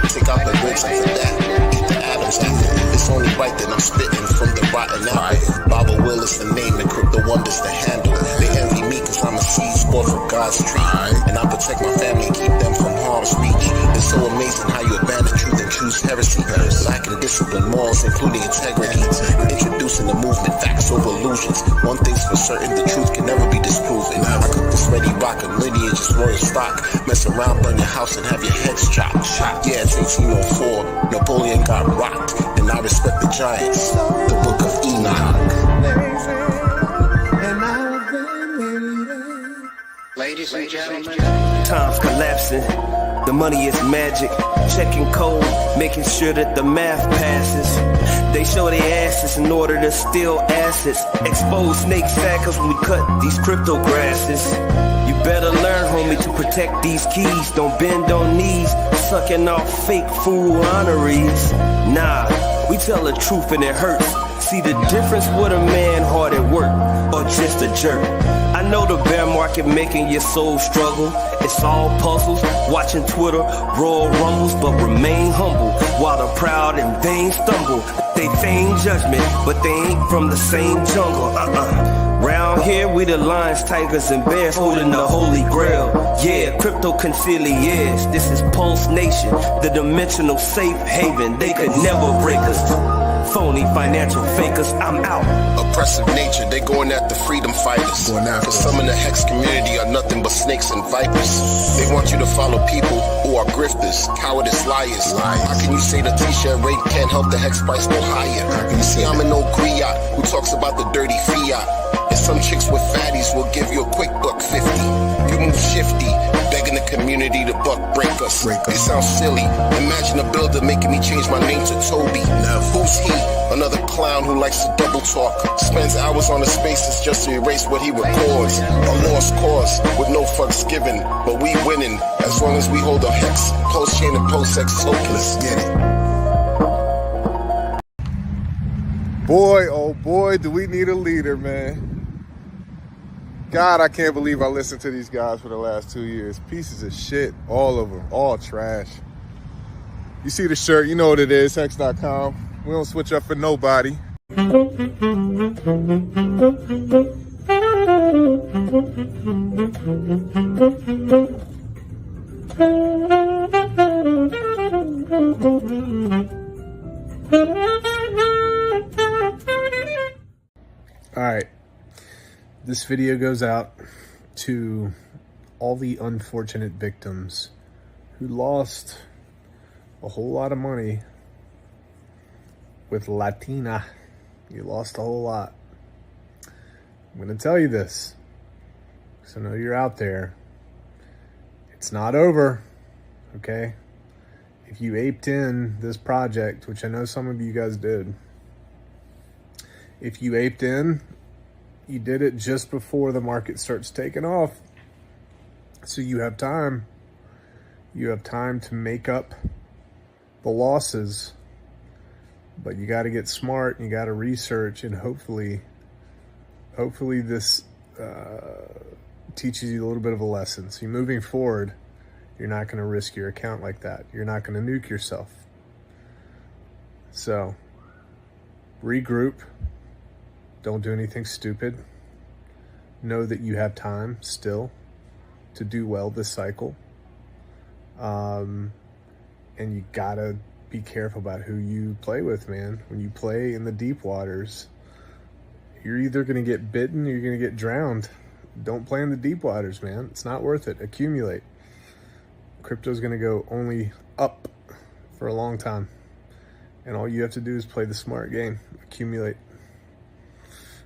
Take out the ribs and for that, eat the atoms after. It's only right that I'm spitting from the rotten apple. Baba Will is the name and crypto wonders to handle. They envy me cause I'm a seed sport for God's tree. And I protect my family and keep them from harm's reach. It's so amazing how you abandon truth and choose heresy. Lacking discipline, morals, including integrity. Introducing the movement, facts over illusions. One thing's for certain, the truth can never be disproven. I cook this ready rock and lineage is royal stock. Mess around, burn your house and have your heads chopped. Yeah, it's 1804, Napoleon got rocked. And I respect the giants, the book of Enoch. Ladies and gentlemen, time's collapsing, the money is magic. Checking code, making sure that the math passes. They show their asses in order to steal assets. Expose snake sackers when we cut these crypto grasses. You better learn, homie, to protect these keys. Don't bend on knees, sucking off fake fool honorees. Nah, we tell the truth and it hurts. See the difference with a man hard at work or just a jerk. I know the bear market making your soul struggle. It's all puzzles, watching Twitter, royal rumbles, but remain humble. While the proud and vain stumble, they feign judgment, but they ain't from the same jungle. Round here, we the lions, tigers, and bears holding the holy grail. Yeah, crypto conciliers, this is Pulse Nation, the dimensional safe haven. They could never break us. Phony financial fakers, I'm out. Oppressive nature, they going after freedom fighters. Cause some in the Hex community are nothing but snakes and vipers. They want you to follow people who are grifters, cowardice, liars. How can you say the t-shirt rate can't help the Hex price go higher? You see, I'm an old griot who talks about the dirty fiat. And some chicks with fatties will give you a quick $1.50. You move shifty, begging the community to buck break us. It sounds silly. Imagine a builder making me change my name to Toby. Who's he? Another clown who likes to double talk. Spends hours on the spaces just to erase what he records. A lost cause with no fucks given, but we winning as long as we hold our Hex Pulschain and Pulsex tokens. Let's get it. Boy, oh boy, do we need a leader, man. God, I can't believe I listened to these guys for the last 2 years. Pieces of shit, all of them, all trash. You see the shirt, you know what it is, hex.com. We don't switch up for nobody. All right, this video goes out to all the unfortunate victims who lost a whole lot of money with Latina. You lost a whole lot. I'm going to tell you this, because I know you're out there. It's not over, okay? If you aped in this project, which I know some of you guys did, if you aped in, you did it just before the market starts taking off. So you have time. You have time to make up the losses. But you got to get smart, and you got to research, and hopefully this teaches you a little bit of a lesson. So moving forward, you're not going to risk your account like that. You're not going to nuke yourself. So regroup. Don't do anything stupid. Know that you have time still to do well this cycle. And you gotta be careful about who you play with, man. When you play in the deep waters, you're either gonna get bitten or you're gonna get drowned. Don't play in the deep waters, man. It's not worth it. Accumulate. Crypto's gonna go only up for a long time. And all you have to do is play the smart game. Accumulate.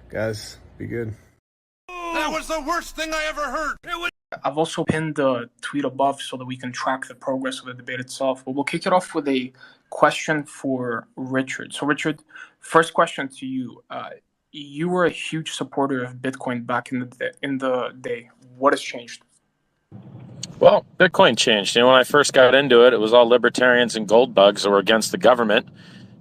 Guys, be good. That was the worst thing I ever heard. I've also pinned the tweet above so that we can track the progress of the debate itself. But we'll kick it off with a question for Richard. So, Richard, first question to you. You were a huge supporter of Bitcoin back in the day. What has changed? Well, Bitcoin changed. You know, when I first got into it, it was all libertarians and gold bugs that were against the government.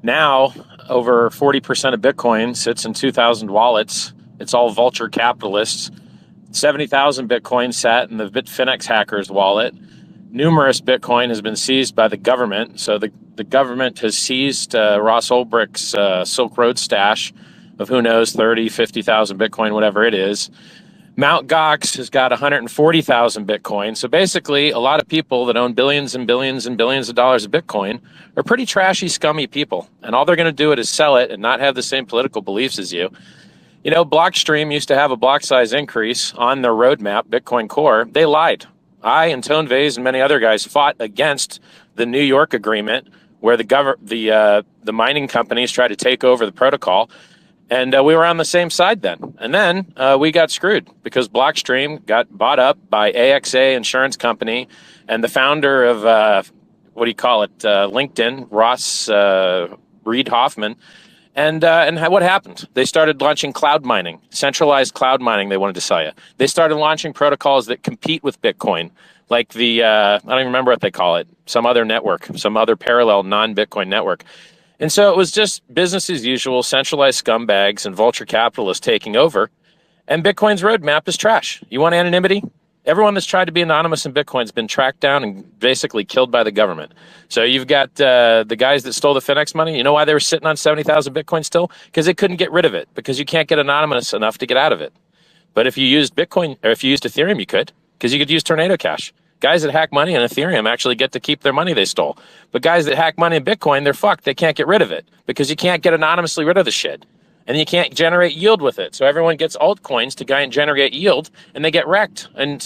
Now, over 40% of Bitcoin sits in 2,000 wallets. It's all vulture capitalists. 70,000 Bitcoin sat in the Bitfinex hackers wallet. Numerous Bitcoin has been seized by the government. So the government has seized Ross Ulbricht's Silk Road stash of who knows, 30, 50,000 Bitcoin, whatever it is. Mt. Gox has got 140,000 Bitcoin. So basically, a lot of people that own billions and billions and billions of dollars of Bitcoin are pretty trashy, scummy people. And all they're going to do is sell it and not have the same political beliefs as you. You know, Blockstream used to have a block size increase on their roadmap, Bitcoin Core. They lied. I and Tone Vase and many other guys fought against the New York agreement where the mining companies tried to take over the protocol. And we were on the same side then. And then we got screwed because Blockstream got bought up by AXA Insurance Company, and the founder of, LinkedIn, Ross Reed Hoffman. And what happened? They started launching cloud mining, centralized cloud mining they wanted to sell you. They started launching protocols that compete with Bitcoin, like the, I don't even remember what they call it, some other network, some other parallel non-Bitcoin network. And so it was just business as usual, centralized scumbags and vulture capitalists taking over. And Bitcoin's roadmap is trash. You want anonymity? Everyone that's tried to be anonymous in Bitcoin has been tracked down and basically killed by the government. So you've got the guys that stole the Finex money. You know why they were sitting on 70,000 Bitcoin still? Because they couldn't get rid of it, because you can't get anonymous enough to get out of it. But if you used Bitcoin, or if you used Ethereum, you could, because you could use Tornado Cash. Guys that hack money in Ethereum actually get to keep their money they stole. But guys that hack money in Bitcoin, they're fucked. They can't get rid of it because you can't get anonymously rid of the shit. And you can't generate yield with it. So everyone gets altcoins to guy and generate yield, and they get wrecked and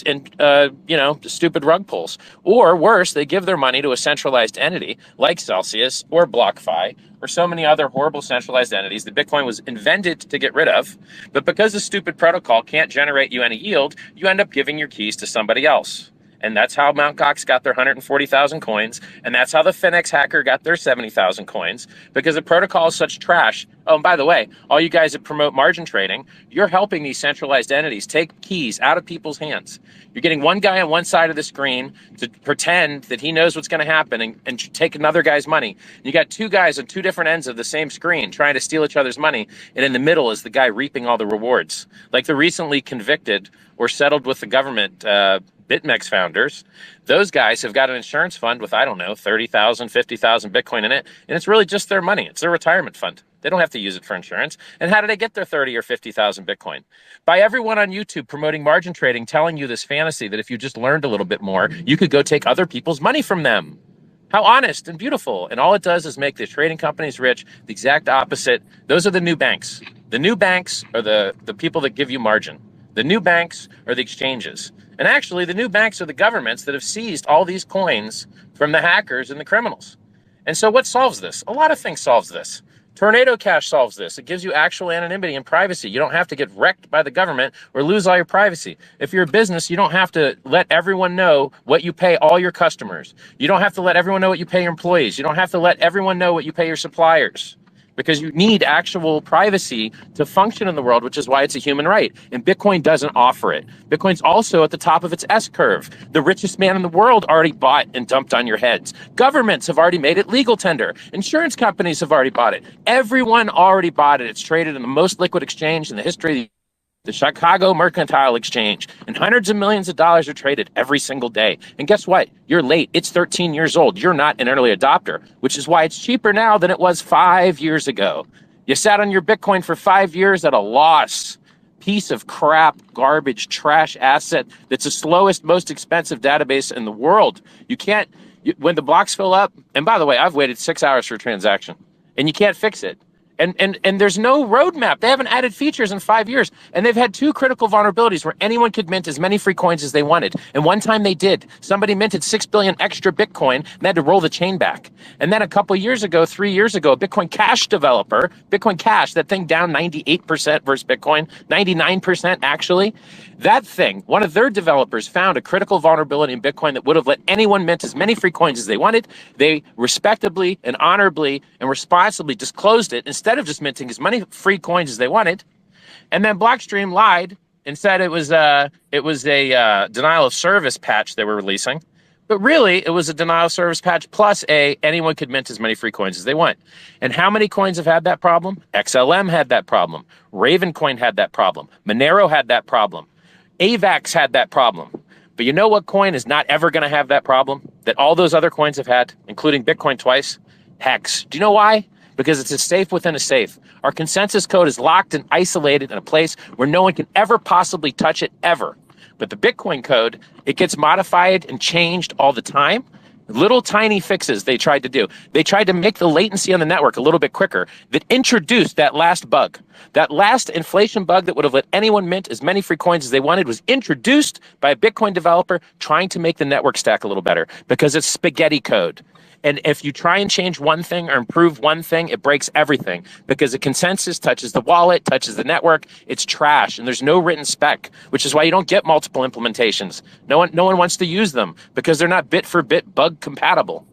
stupid rug pulls. Or worse, they give their money to a centralized entity like Celsius or BlockFi or so many other horrible centralized entities that Bitcoin was invented to get rid of. But because the stupid protocol can't generate you any yield, you end up giving your keys to somebody else. And that's how Mt. Gox got their 140,000 coins. And that's how the Finex hacker got their 70,000 coins, because the protocol is such trash. Oh, and by the way, all you guys that promote margin trading, you're helping these centralized entities take keys out of people's hands. You're getting one guy on one side of the screen to pretend that he knows what's going to happen and take another guy's money. You got two guys on two different ends of the same screen trying to steal each other's money. And in the middle is the guy reaping all the rewards. Like the recently convicted or settled with the government BitMEX founders, those guys have got an insurance fund with, I don't know, 30,000, 50,000 Bitcoin in it. And it's really just their money. It's their retirement fund. They don't have to use it for insurance. And how do they get their 30 or 50,000 Bitcoin? By everyone on YouTube promoting margin trading, telling you this fantasy that if you just learned a little bit more, you could go take other people's money from them. How honest and beautiful. And all it does is make the trading companies rich. The exact opposite. Those are the new banks. The new banks are the people that give you margin. The new banks are the exchanges. And actually, the new banks are the governments that have seized all these coins from the hackers and the criminals. And so what solves this? A lot of things solves this. Tornado Cash solves this. It gives you actual anonymity and privacy. You don't have to get wrecked by the government or lose all your privacy. If you're a business, you don't have to let everyone know what you pay all your customers. You don't have to let everyone know what you pay your employees. You don't have to let everyone know what you pay your suppliers, because you need actual privacy to function in the world, which is why it's a human right. And Bitcoin doesn't offer it. Bitcoin's also at the top of its S-curve. The richest man in the world already bought and dumped on your heads. Governments have already made it legal tender. Insurance companies have already bought it. Everyone already bought it. It's traded in the most liquid exchange in the history of the Chicago Mercantile Exchange, and hundreds of millions of dollars are traded every single day. And guess what? You're late. It's 13 years old. You're not an early adopter, which is why it's cheaper now than it was 5 years ago. You sat on your Bitcoin for 5 years at a loss. Piece of crap, garbage, trash asset that's the slowest, most expensive database in the world. You can't, when the blocks fill up, and by the way, I've waited 6 hours for a transaction, and you can't fix it. And there's no roadmap. They haven't added features in 5 years. And they've had two critical vulnerabilities where anyone could mint as many free coins as they wanted. And one time they did. Somebody minted 6 billion extra Bitcoin and they had to roll the chain back. And then a couple years ago, 3 years ago, a Bitcoin Cash developer, Bitcoin Cash, that thing down 98% versus Bitcoin, 99% actually. That thing, one of their developers found a critical vulnerability in Bitcoin that would have let anyone mint as many free coins as they wanted. They respectably and honorably and responsibly disclosed it instead of just minting as many free coins as they wanted. And then Blockstream lied and said it was a denial of service patch they were releasing. But really, it was a denial of service patch plus anyone could mint as many free coins as they want. And how many coins have had that problem? XLM had that problem. Ravencoin had that problem. Monero had that problem. AVAX had that problem. But you know what coin is not ever going to have that problem that all those other coins have had, including Bitcoin twice? HEX. Do you know why? Because it's a safe within a safe. Our consensus code is locked and isolated in a place where no one can ever possibly touch it, ever. But the Bitcoin code, it gets modified and changed all the time. Little tiny fixes they tried to do. They tried to make the latency on the network a little bit quicker that introduced that last bug. That last inflation bug that would have let anyone mint as many free coins as they wanted was introduced by a Bitcoin developer trying to make the network stack a little better because it's spaghetti code. And if you try and change one thing or improve one thing, it breaks everything because the consensus touches the wallet, touches the network. It's trash, and there's no written spec, which is why you don't get multiple implementations. No one wants to use them because they're not bit for bit bug compatible.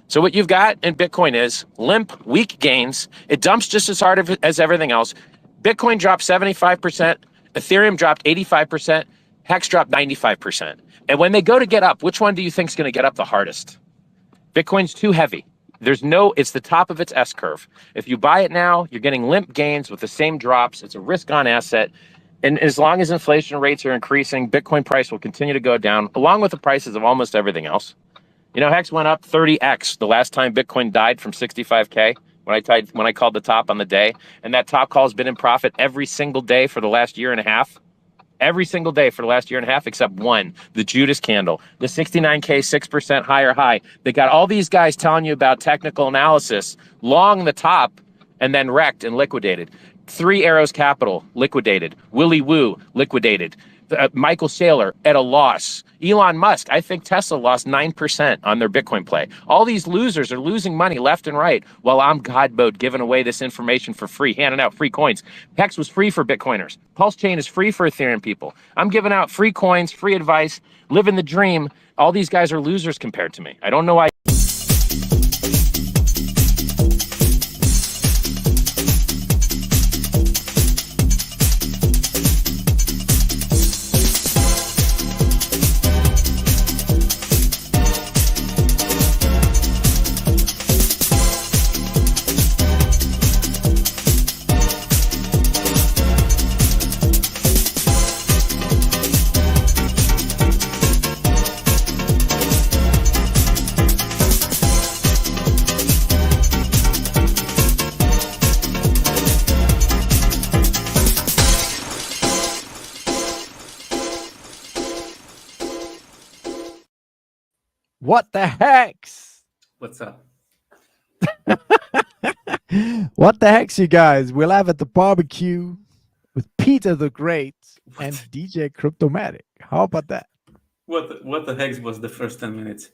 So what you've got in Bitcoin is limp, weak gains. It dumps just as hard as everything else. Bitcoin dropped 75%. Ethereum dropped 85%. Hex dropped 95%. And when they go to get up, which one do you think is going to get up the hardest? Bitcoin's too heavy. It's the top of its S-curve. If you buy it now, you're getting limp gains with the same drops. It's a risk-on asset. And as long as inflation rates are increasing, Bitcoin price will continue to go down, along with the prices of almost everything else. You know, Hex went up 30x the last time Bitcoin died from 65K when I called the top on the day. And that top call has been in profit every single day for the last year and a half. Every single day for the last year and a half, except one, the Judas candle, the 69K, 6% higher high. They got all these guys telling you about technical analysis, long the top, and then wrecked and liquidated. 3 Arrows Capital, liquidated. Willy Woo, liquidated. Michael Saylor at a loss. Elon Musk, I think Tesla lost 9% on their Bitcoin play. All these losers are losing money left and right while I'm God mode giving away this information for free, handing out free coins. Hex was free for Bitcoiners. Pulsechain is free for Ethereum people. I'm giving out free coins, free advice, living the dream. All these guys are losers compared to me. I don't know why. What the hex? What's up? What the hex, you guys? We'll have at the barbecue with Peter the Great and DJ Cryptomatic. How about that? What the heck was the first 10 minutes?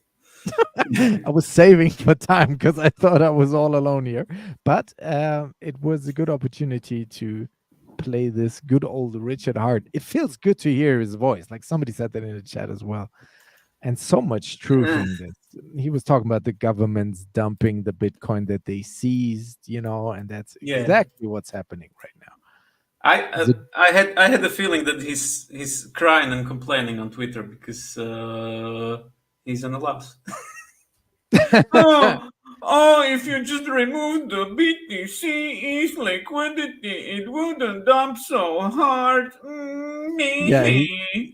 I was saving for time because I thought I was all alone here. But it was a good opportunity to play this good old Richard Hart. It feels good to hear his voice. Like somebody said that in the chat as well. And so much truth in this. He was talking about the governments dumping the Bitcoin that they seized, and that's exactly what's happening right now. I had the feeling that he's crying and complaining on Twitter because he's on a loss. If you just remove the BTC's liquidity, it wouldn't dump so hard. Yeah,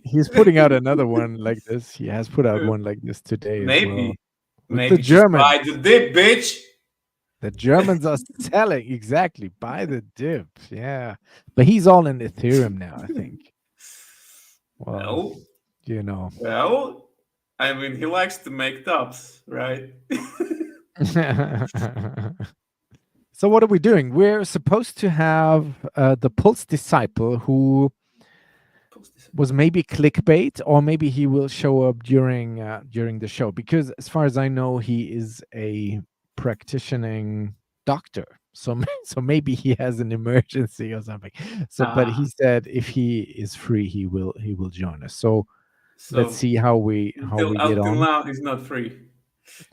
he's putting out another one like this. He has put out one like this today as well. Maybe the Germans. Buy the dip, bitch. The Germans are selling. Exactly. Buy the dip. Yeah. But he's all in Ethereum now, I think. Well, Well, I mean, he likes to make tops, right? So what are we doing? We're supposed to have the PulseDisciple, who was maybe clickbait, or maybe he will show up during the show, because as far as I know, he is a practicing doctor. So maybe he has an emergency or something. But he said if he is free, he will join us. So let's see how we get on. Until now, he's not free.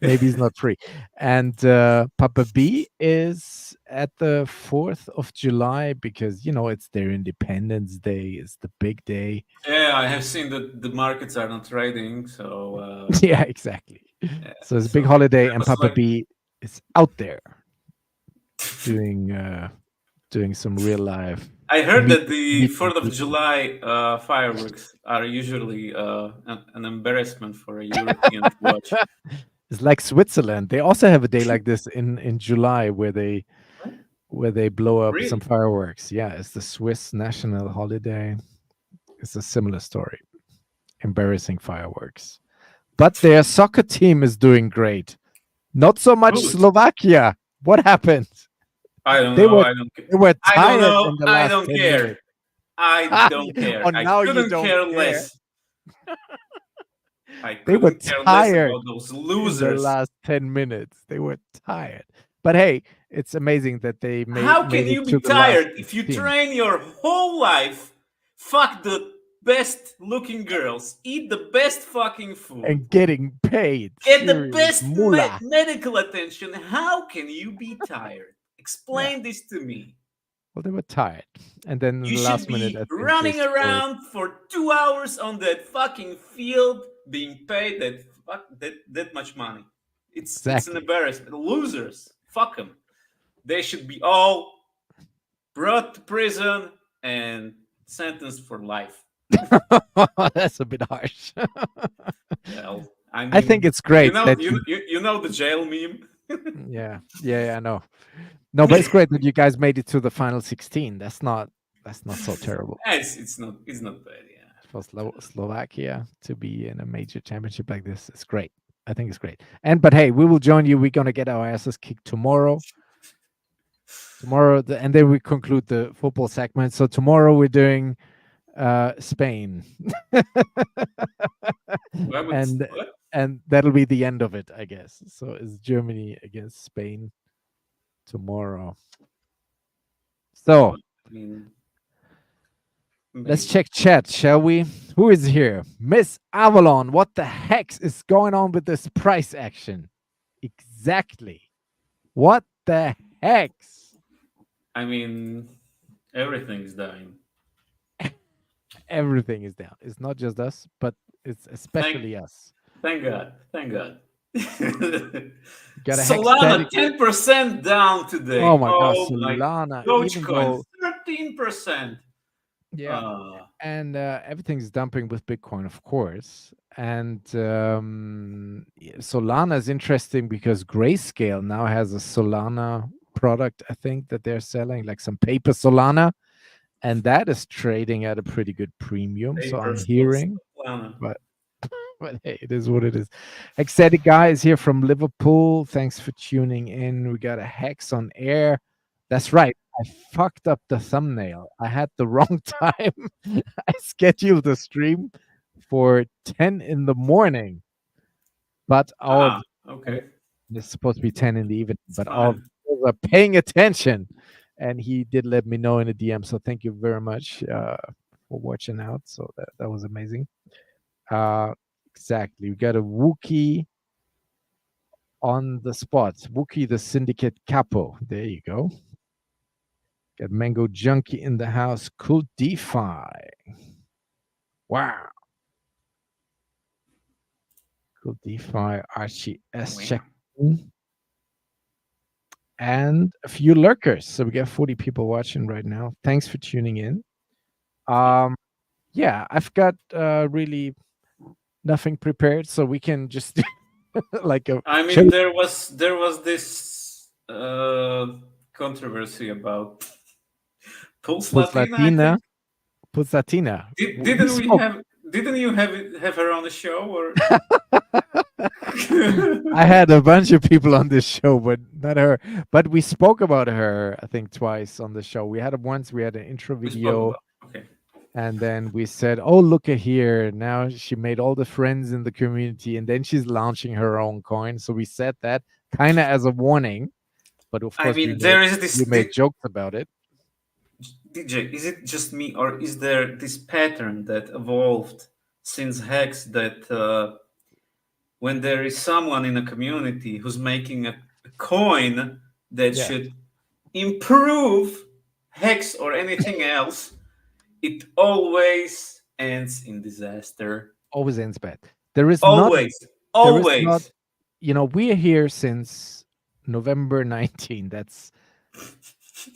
Maybe he's not free. And Papa B is at the 4th of July because, it's their Independence Day. It's the big day. Yeah, I have seen that the markets are not trading. So yeah, exactly. Yeah, so it's a big holiday, and Papa B is out there doing some real life. I heard that the 4th of July fireworks are usually an embarrassment for a European to watch. It's like Switzerland. They also have a day like this in July where they blow up some fireworks. Yeah, it's the Swiss national holiday. It's a similar story. Embarrassing fireworks. But their soccer team is doing great. Not so much Slovakia. What happened? I don't know. They were tired. I don't care. I don't care. I couldn't care less. They were tired about those losers. In the last 10 minutes. They were tired. But hey, it's amazing that they made. How can you be tired if you train your whole life? Fuck the best looking girls, eat the best fucking food, and getting paid. Get the best medical attention. How can you be tired? Explain this to me. Well, they were tired, and then you the last should be minute, running around for 2 hours on that fucking field, being paid that much money. It's an embarrassment. Losers, fuck them. They should be all brought to prison and sentenced for life. That's a bit harsh. Well, I mean, I think it's great. You know the jail meme. Yeah, I know. No, but it's great that you guys made it to the final 16. That's not so terrible. It's not bad. Yeah. For Slovakia to be in a major championship like this is great. I think it's great. But hey, we will join you. We're gonna get our asses kicked tomorrow. And then we conclude the football segment. So tomorrow we're doing Spain. And that'll be the end of it, I guess. So it's Germany against Spain tomorrow. So let's check chat, shall we? Who is here? Miss Avalon. What the heck is going on with this price action? Exactly. What the heck? I mean, everything is dying. Everything is down. It's not just us, but it's especially us. Thank God. Got a Solana 10% down today. Oh my God, Solana. Dogecoin 13%. Yeah. And everything's dumping with Bitcoin, of course. And Solana is interesting because Grayscale now has a Solana product, I think, that they're selling, like some paper Solana. And that is trading at a pretty good premium. So I'm hearing. But hey, it is what it is. Ecstatic Guy is here from Liverpool. Thanks for tuning in. We got a Hex on air. That's right. I fucked up the thumbnail. I had the wrong time. I scheduled the stream for 10 in the morning, but okay. it's supposed to be 10 in the evening, but fine. our viewers are paying attention, and he did let me know in a DM. So thank you very much for watching out. So that was amazing. Exactly. We got a Wookie on the spot. Wookie, the syndicate capo. There you go. Got Mango Junkie in the house. Cool DeFi. Wow. Cool DeFi. Archie S. Check. And a few lurkers. So we got 40 people watching right now. Thanks for tuning in. Yeah, I've got really nothing prepared, so we can just like a. I mean, there was this controversy about Pulsatina. Pulsatina. Didn't you have her on the show? Or I had a bunch of people on this show, but not her. But we spoke about her, I think, twice on the show. We had an intro video. Okay. And then we said, oh, look at here. Now she made all the friends in the community, and then she's launching her own coin. So we said that kind of as a warning. But of course, we made jokes about it. DJ, is it just me, or is there this pattern that evolved since Hex that when there is someone in a community who's making a coin that should improve Hex or anything else, it always ends in disaster. Always ends bad. There is always. Not, we're here since November 19. That's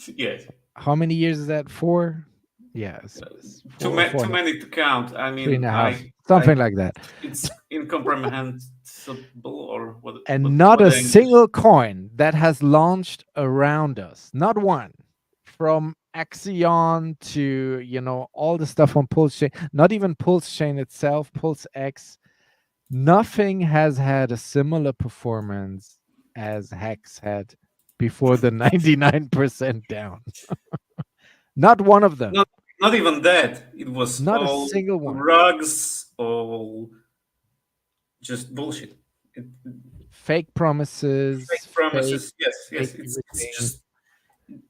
yes. How many years is that? 4? Yes. Too many to count. I mean, 3.5, something like that. It's incomprehensible or what. And not a single coin that has launched around us. Not one. From Axion to all the stuff on Pulsechain, not even Pulsechain itself, PulseX, nothing has had a similar performance as Hex had before the 99% down. Not one of them. Not even that. It was not all a single one. Rugs, all just bullshit. Fake promises. Fake promises. Yes. It's just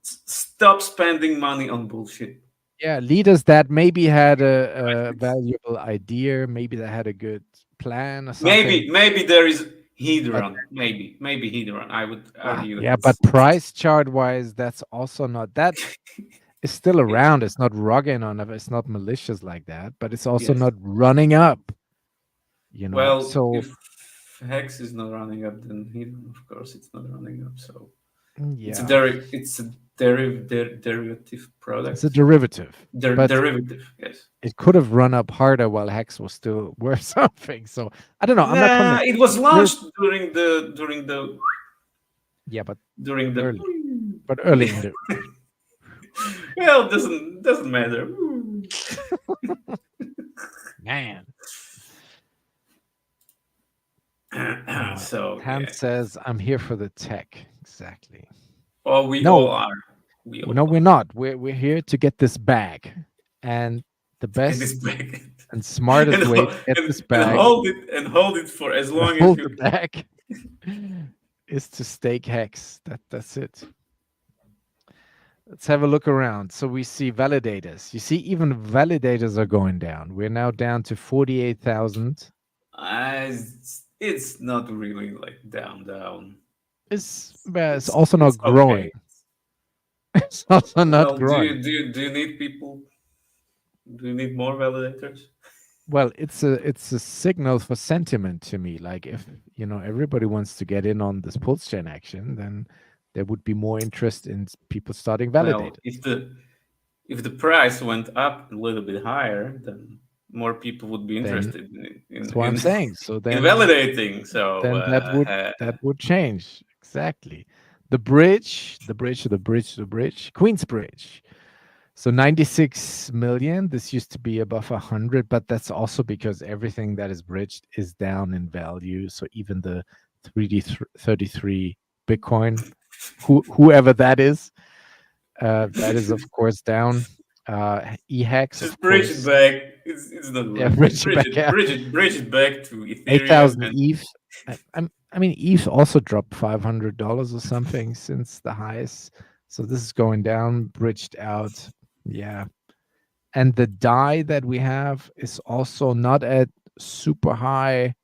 stop spending money on bullshit. Yeah, leaders that maybe had a valuable idea, maybe they had a good plan or something. Maybe there is Hedron. Maybe Hedron. I would argue. Yeah, but price chart wise, that's also not that. It's still around. It's not rugging on it. It's not malicious like that, but it's also not running up. Well, so if Hex is not running up, then Hedron, of course, it's not running up. So yeah, it's a derivative product. It's a derivative. Derivative, yes. It could have run up harder while Hex was still worth something. So I don't know. It was launched during the. Yeah, but during the. Early in the. Well, doesn't matter. Man. So Ham says, "I'm here for the tech." Exactly. Oh, we all are. No, we're not. We're here to get this bag, and the best and smartest way to get this bag and hold it for as long as you the bag is to stake Hex. That's it. Let's have a look around. So we see validators. You see, even validators are going down. We're now down to 48,000. It's not really like down. It's also not growing. Okay. It's also not growing. Do you need people? Do you need more validators? Well, it's a signal for sentiment to me. Like if everybody wants to get in on this Pulsechain action, then there would be more interest in people starting validators. Well, if the price went up a little bit higher, then more people would be interested in that's what I'm saying. So then in validating. So then that would change. Exactly. The bridge, Queensbridge. So 96 million. This used to be above 100, but that's also because everything that is bridged is down in value. So even the 3D33 Bitcoin, whoever that is of course down. EHEX, Just of bridge course. it back. It's not Yeah, worth bridge it back, yeah. bridge it back to Ethereum. 8,000 and ETH. I mean, ETH also dropped $500 or something since the highs. So this is going down, bridged out. Yeah. And the DAI that we have is also not at super high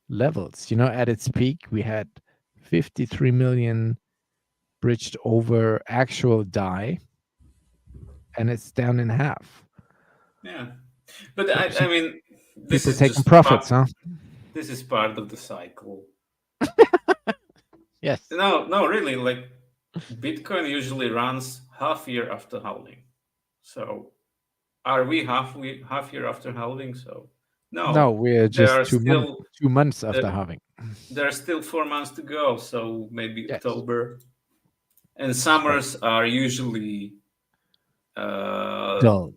levels. You know, at its peak, we had 53 million bridged over actual DAI, and it's down in half. Yeah. But I mean, this People is taking just profits, huh? This is part of the cycle. Yes. No, really. Like Bitcoin usually runs half year after halving. So are we half year after halving? So no, we're just 2 months after halving. There are still 4 months to go. So maybe Yes. October. And summers are usually dull.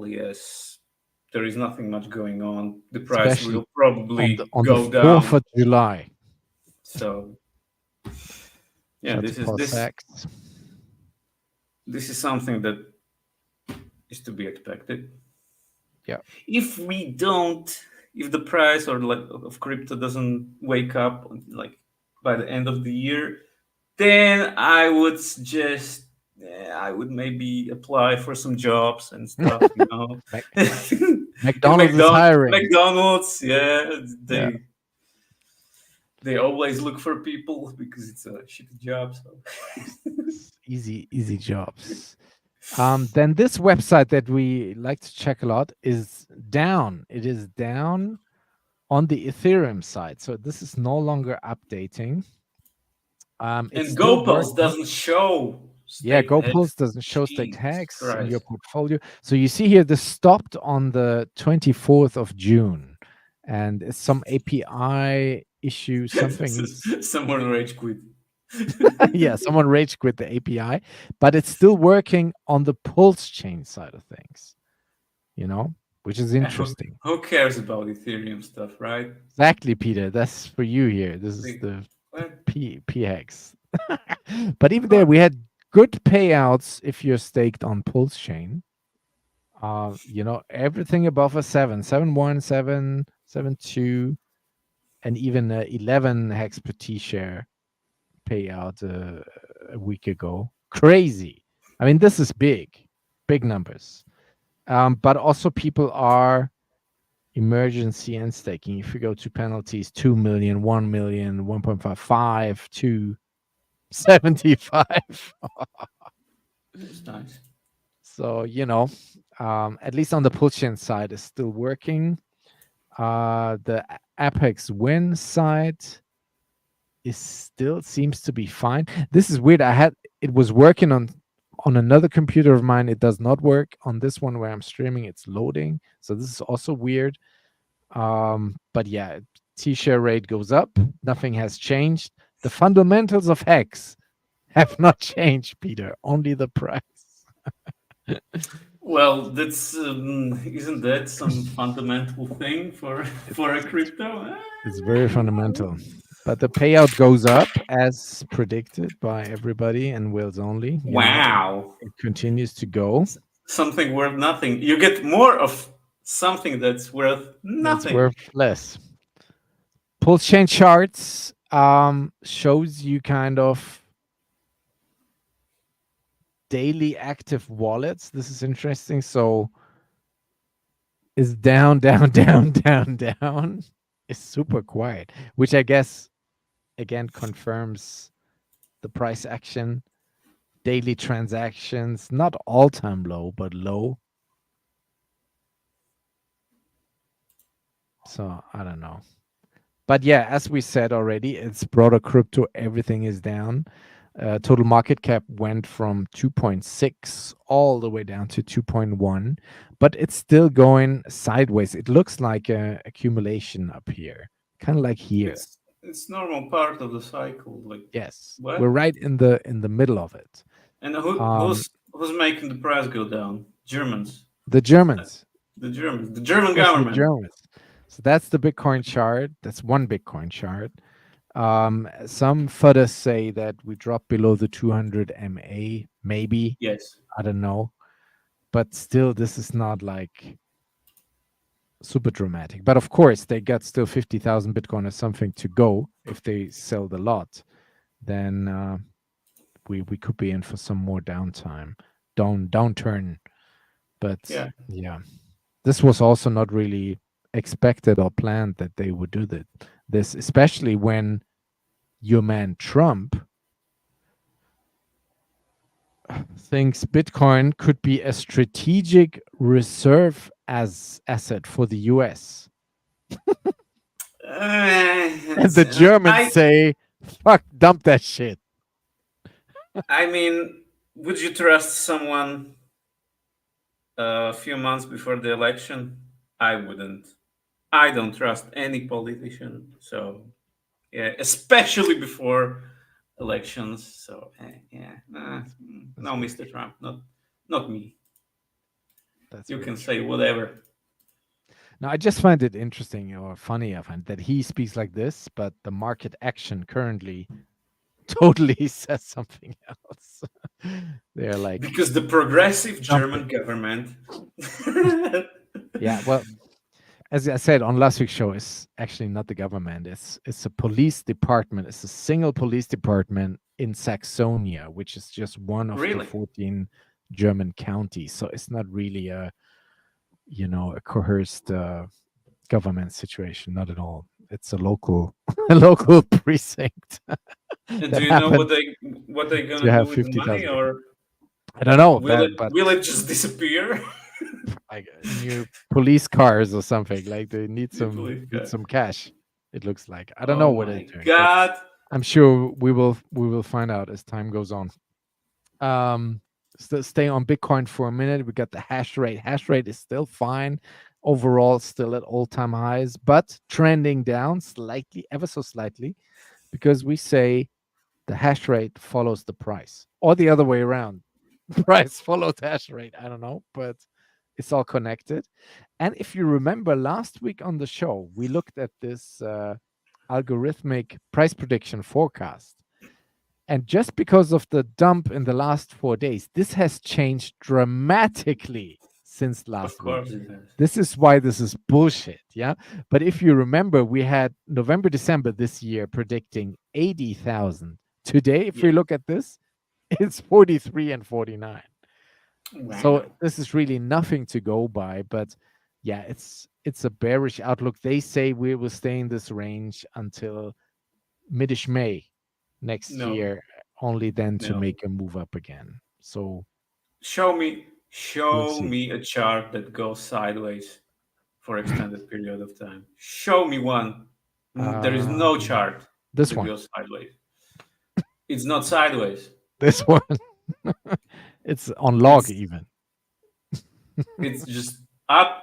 Yes. There is nothing much going on. The price Especially will probably on go the down. 4th of July. So yeah, This is something that is to be expected. Yeah. If the price of crypto doesn't wake up like by the end of the year, then I would suggest I would maybe apply for some jobs and stuff, you know. McDonald's is hiring. McDonald's, yeah, they always look for people because it's a shitty job. So easy jobs. Then this website that we like to check a lot is down. It is down on the Ethereum side. So this is no longer updating. And GoPulse doesn't show. GoPulse doesn't show staked HEX in your portfolio. So you see here, this stopped on the 24th of June. And it's some API issue, something. Someone rage quit. Yeah, someone rage quit the API, but it's still working on the Pulsechain side of things, you know, which is interesting. Who cares about Ethereum stuff, right? Exactly, Peter. That's for you here. This is the PHEX. But even there, we had good payouts if you're staked on Pulsechain. You know, everything above a 7.1, 7.2, and even 11 hex per T-share payout a week ago. Crazy. I mean, this is big numbers. But also people are emergency and staking. If you go to penalties, 2 million, 1 million, 1.55, 2, 75. That's nice. So, you know, at least on the Pulsican side is still working. The Apex Win side is still seems to be fine. This is weird. It was working on another computer of mine. It does not work on this one where I'm streaming. It's loading. So this is also weird. But yeah, T-share rate goes up. Nothing has changed. The fundamentals of HEX have not changed, Peter. Only the price. Well, that's isn't that some fundamental thing for a crypto? It's very fundamental. But the payout goes up as predicted by everybody and Wills only. Wow. It continues to go. Something worth nothing. You get more of something that's worth nothing. That's worth less. Pulsechain charts shows you kind of daily active wallets. This is interesting. So is down, down, down, down, down. It's super quiet, which I guess again confirms the price action. Daily transactions, not all-time low, but low. So I don't know. But yeah, as we said already, it's broader crypto. Everything is down. Total market cap went from 2.6 all the way down to 2.1, but it's still going sideways. It looks like a accumulation up here, kind of like here. It's normal part of the cycle. Like yes, what? we're right in the middle of it. And Who's making the price go down? Germans. The Germans. The Germans. The German Especially government. Germans. So that's the Bitcoin chart. That's one Bitcoin chart. Some further say that we drop below the 200 MA, maybe. Yes. I don't know. But still, this is not like super dramatic. But of course, they got still 50,000 Bitcoin or something to go. If they sell the lot, then we could be in for some more downturn. But yeah, this was also not really expected or planned that they would do this, especially when your man Trump thinks Bitcoin could be a strategic reserve asset for the US. And the Germans say, fuck, dump that shit. I mean, would you trust someone a few months before the election? I wouldn't. I don't trust any politician. So, yeah, especially before elections. So, no, Mr. Trump, not me. You can say whatever. Now, I just find it interesting or funny, I find that he speaks like this, but the market action currently totally says something else. They're like, because the progressive German government. Yeah, well, as I said on last week's show, it's actually not the government. It's a police department. It's a single police department in Saxonia, which is just one of the 14 German counties. So it's not really a coerced government situation. Not at all. It's a local precinct. And do you know what they're gonna do with the money, or I don't know. Will it just disappear? Like new police cars or something. Like they need some cash. It looks like. I don't know what they're doing. God. I'm sure we will find out as time goes on. Stay on Bitcoin for a minute. We got the hash rate. Hash rate is still fine. Overall, still at all-time highs, but trending down slightly, ever so slightly, because we say the hash rate follows the price, or the other way around. Price follows hash rate. I don't know, but it's all connected. And if you remember last week on the show, we looked at this algorithmic price prediction forecast. And just because of the dump in the last 4 days, this has changed dramatically since last week. This is why this is bullshit. Yeah. But if you remember, we had November, December this year predicting 80,000. Today, if we look at this, it's 43 and 49. Wow. So this is really nothing to go by. But yeah, it's a bearish outlook. They say we will stay in this range until midish May next year, only then to make a move up again. So show me a chart that goes sideways for extended period of time. Show me one. There is no chart that goes sideways. It's not sideways. This one. It's on log even. It's just up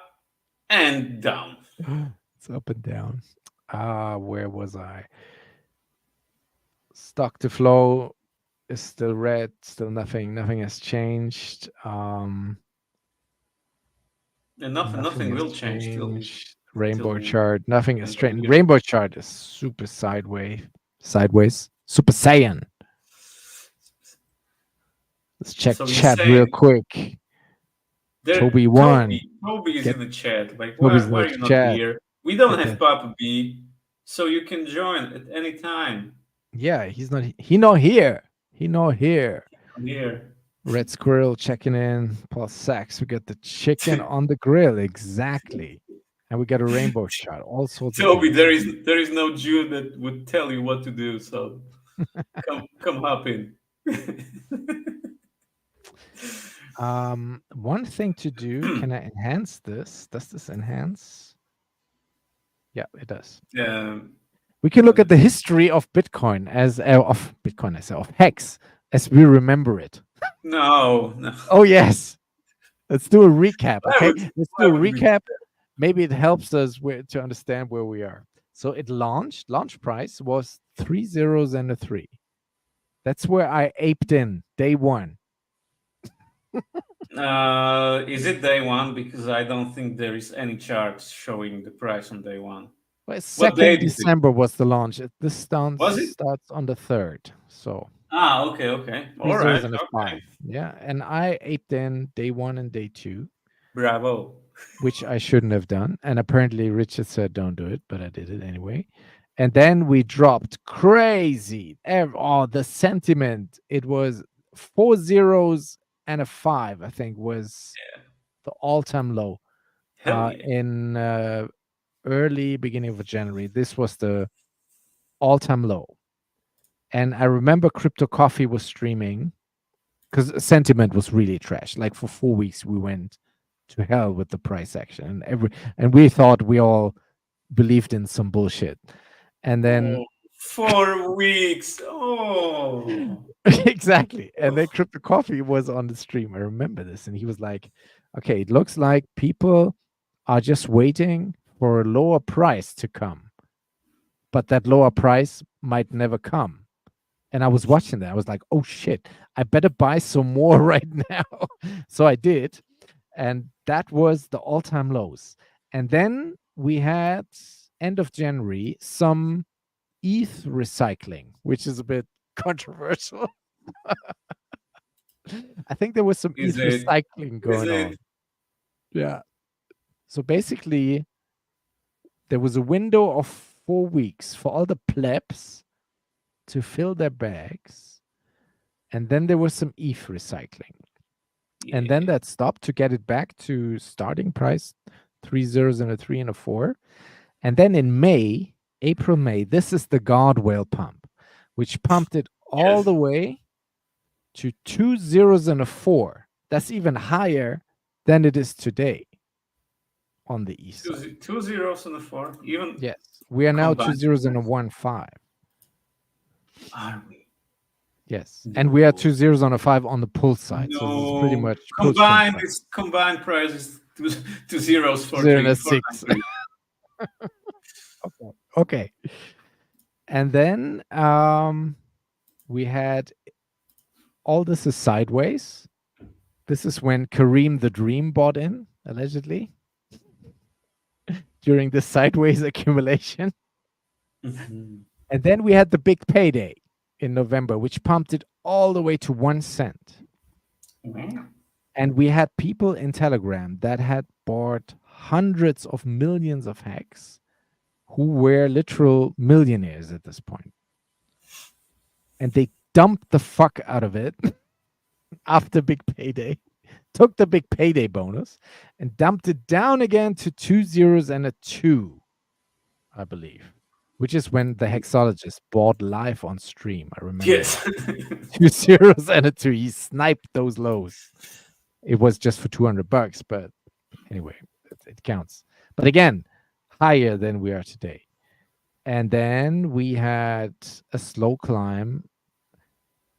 and down. It's up and down. Where was I? Stock to flow is still red, still nothing has changed. And nothing will change. Rainbow chart, nothing is straightened. Rainbow chart is super sideways, super saiyan. Let's check chat real quick. Toby won. Toby is in the chat. Like, why are you not here? We don't have Papa B, so you can join at any time. Yeah, he's not. He not here. Here. Red Squirrel checking in. Paul Sachs. We got the chicken on the grill. Exactly. And we got a rainbow shot. All sorts. Toby, there is no Jew that would tell you what to do. So come hop in. One thing to do. Can I enhance this? Does this enhance? Yeah, it does. We can look at the history of Bitcoin of Hex as we remember it. No. Oh yes. Let's do a recap. Okay, let's do a recap. Maybe it helps us to understand where we are. So it launch price was 3 zeros and a 3. That's where I aped in day one. Is it day one? Because I don't think there is any chart showing the price on day one. Well, What day 2nd did it? December was the launch. This Was it? starts on the 3rd. So Okay. All 3 zeros right. and a Okay. 5. Yeah. And I ate then day 1 and day 2, Bravo. which I shouldn't have done. And apparently Richard said don't do it, but I did it anyway. And then we dropped crazy. The sentiment. It was 4 zeros and a 5, I think, was the all-time low Hell yeah. in early beginning of January. This was the all-time low. And I remember Crypto Coffee was streaming because sentiment was really trash. Like for 4 weeks, we went to hell with the price action, and we thought we all believed in some bullshit. And then 4 weeks. Oh, exactly. And then Crypto Coffee was on the stream. I remember this, and he was like, "Okay, it looks like people are just waiting for a lower price to come, but that lower price might never come." And I was watching that. I was like, "Oh shit, I better buy some more right now." So I did, and that was the all-time lows. And then we had end of January some ETH recycling, which is a bit controversial. I think there was some ETH recycling going on. Yeah. So basically, there was a window of 4 weeks for all the plebs to fill their bags, and then there was some ETH recycling. And then that stopped to get it back to starting price, 3 zeros and a 3 and a 4. And then in May, April, May, this is the God whale pump, which pumped it all the way to 2 zeros and a 4. That's even higher than it is today on the east side. 2 zeros and a 4. Even yes, we are now 2 zeros and a 1 5. Are we? Yes, and we are 2 zeros on a 5 on the Pulse side. So this is pretty much combined price is 2 zeros for 0 and a 6. Okay. And then we had all this is sideways. This is when Kareem the Dream bought in, allegedly, during the sideways accumulation. And then we had the big payday in November, which pumped it all the way to 1 cent. And we had people in Telegram that had bought hundreds of millions of HEX who were literal millionaires at this point. And they dumped the fuck out of it after big payday, took the big payday bonus, and dumped it down again to 2 zeros and a 2, I believe, which is when the hexologist bought live on stream. I remember. Yes. 2 zeros and a 2. He sniped those lows. It was just for $200, but anyway, it counts. But again, higher than we are today. And then we had a slow climb.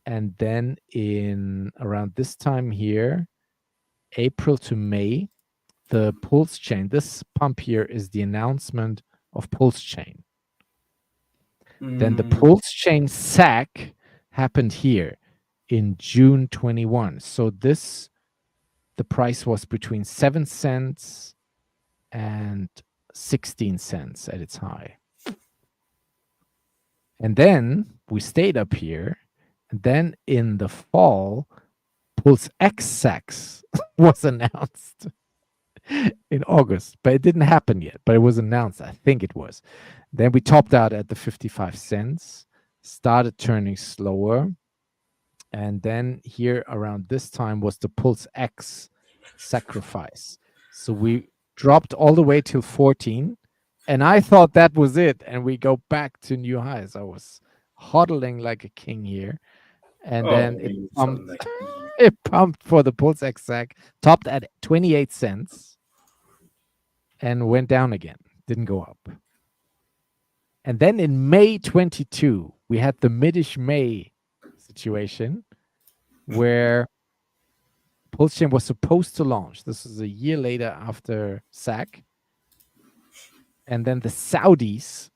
And then in around this time here, April to May, the Pulsechain, this pump here is the announcement of Pulsechain. Then the Pulsechain sack happened here in June 21. So the price was between 7 cents and 16 cents at its high. And then we stayed up here. And then in the fall, PulseX sacks was announced in August, but it didn't happen yet. But it was announced. I think it was. Then we topped out at the 55 cents, started turning slower. And then here around this time was the PulseX sacrifice. So we dropped all the way till 14. And I thought that was it. And we go back to new highs. I was hodling like a king here. And then it pumped for the PulseX sack, topped at 28 cents and went down again. Didn't go up. And then in May 22, we had the midish May situation where Pulsechain was supposed to launch. This is a year later after SAC. And then the Saudis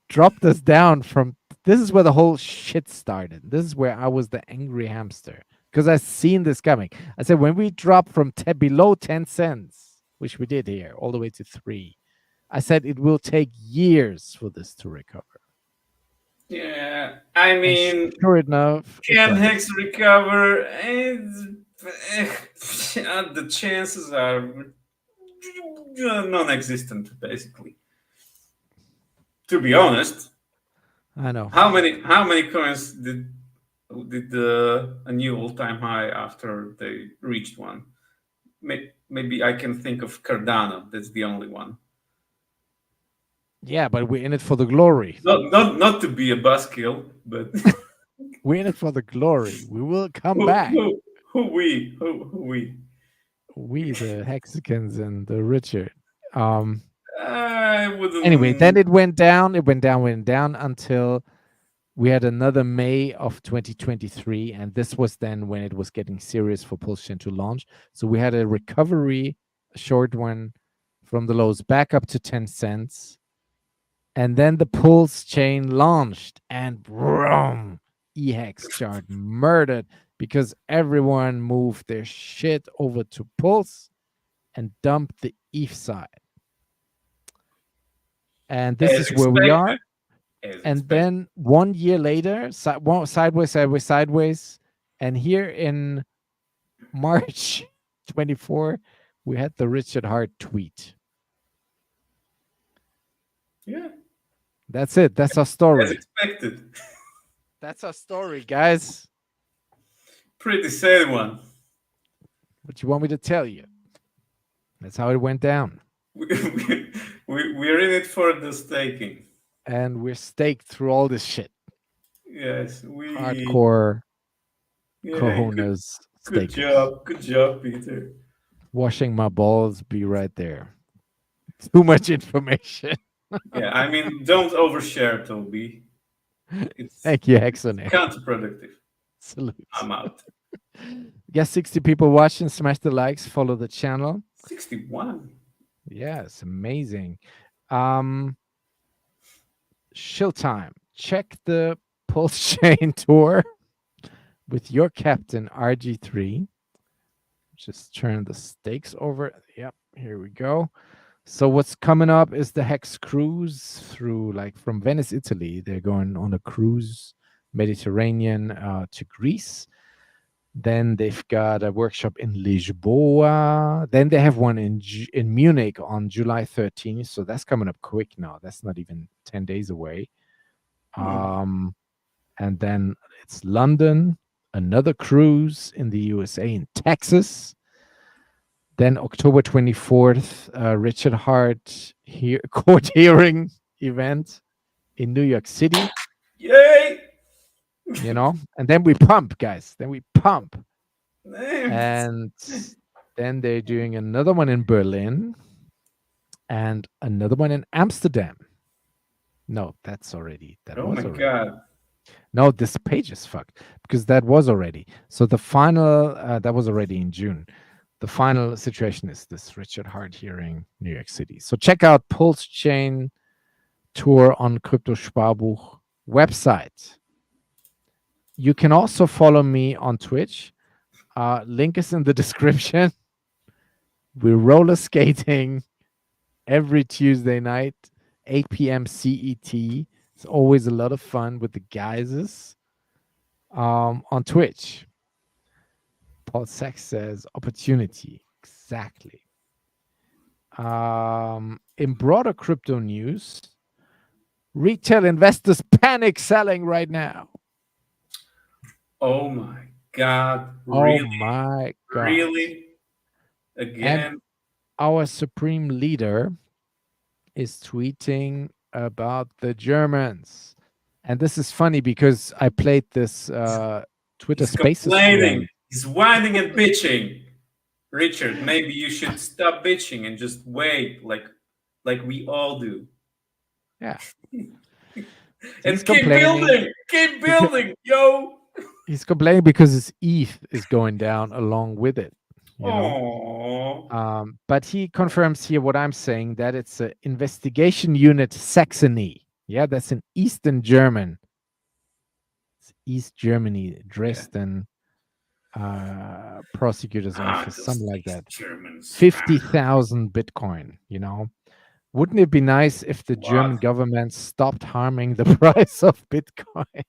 dropped us down from... This is where the whole shit started. This is where I was the angry hamster. because I've seen this coming. I said when we drop from below 10 cents, which we did here, all the way to 3, I said it will take years for this to recover. Yeah, I mean, sure enough, can Hex recover? The chances are non-existent, basically. To be honest, I know how many coins did a new all-time high after they reached one? Maybe I can think of Cardano. That's the only one. Yeah, but we're in it for the glory. Not to be a buzzkill, but we're in it for the glory. We will come back. Who we? We, the Hexicans and the Richard. I wouldn't. Anyway, then it went down. It went down until we had another May of 2023, and this was then when it was getting serious for Pulsechain to launch. So we had a recovery, a short one, from the lows back up to 10 cents. And then the Pulsechain launched, and boom, EHEX chart murdered because everyone moved their shit over to Pulse and dumped the ETH side. And this is where we are. And then 1 year later, sideways. And here in March 24, we had the Richard Hart tweet. Yeah. That's it. That's our story. As expected. That's our story, guys. Pretty sad one. What you want me to tell you? That's how it went down. We're in it for the staking. And we're staked through all this shit. Yes, we hardcore cojones. Good job, Peter. Washing my balls, be right there. Too much information. Yeah, I mean, don't overshare, Toby. It's Thank you, Hexonet. Counterproductive. Salute. I'm out. Guess 60 people watching. Smash the likes. Follow the channel. 61. Yes, amazing. Shill time. Check the Pulsechain tour with your captain RG3. Just turn the stakes over. Yep, here we go. So what's coming up is the Hex cruise through, like, from Venice, Italy. They're going on a cruise, Mediterranean to Greece. Then they've got a workshop in Lisboa. Then they have one in Munich on July 13th. So that's coming up quick now. That's not even 10 days away. And then it's London, another cruise in the USA, in Texas. Then October 24th, Richard Hart court hearing event in New York City. Yay! You know, and then we pump, guys. Then we pump. And then they're doing another one in Berlin and another one in Amsterdam. No, that's already. Oh my God. No, this page is fucked because that was already. So the final, that was already in June. The final situation is this Richard Hart hearing, New York City. So check out Pulsechain tour on Crypto Sparbuch website. You can also follow me on Twitch. Link is in the description. We're roller skating every Tuesday night, 8 p.m. CET. It's always a lot of fun with the guys on Twitch. Paul Sachs says opportunity. Exactly. In broader crypto news, retail investors panic selling right now. Oh my God. Really? Oh my God. Really? Again? And our supreme leader is tweeting about the Germans. And this is funny because I played this Twitter Spaces. Complaining. He's whining and bitching. Richard, maybe you should stop bitching and just wait like we all do. Yeah. And keep building, yo. He's complaining because his ETH is going down along with it. You know? But he confirms here what I'm saying, that it's an investigation unit Saxony. Yeah, that's in Eastern German. It's East Germany, Dresden. prosecutor's office, something like that. Germans. 50,000 Bitcoin, you know. Wouldn't it be nice if the German government stopped harming the price of Bitcoin?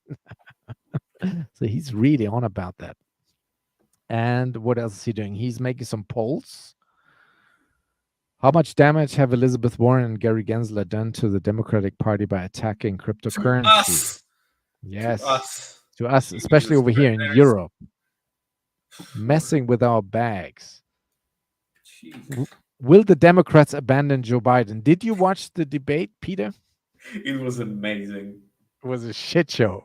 So he's really on about that. And what else is he doing? He's making some polls. How much damage have Elizabeth Warren and Gary Gensler done to the Democratic Party by attacking cryptocurrency? To us. Yes. To us, especially over here in Europe. Messing with our bags. Will the Democrats abandon Joe Biden? Did you watch the debate, Peter? It was amazing. It was a shit show.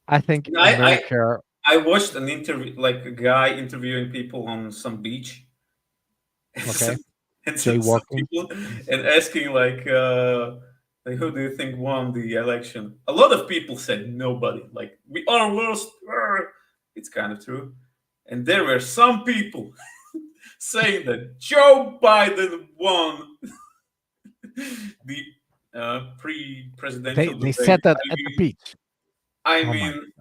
I think America. I watched an interview, like a guy interviewing people on some beach. Okay. And some people, and asking like, who do you think won the election? A lot of people said nobody. Like, we are lost. It's kind of true. And there were some people saying that Joe Biden won the pre-presidential. They said that at the beach. I mean,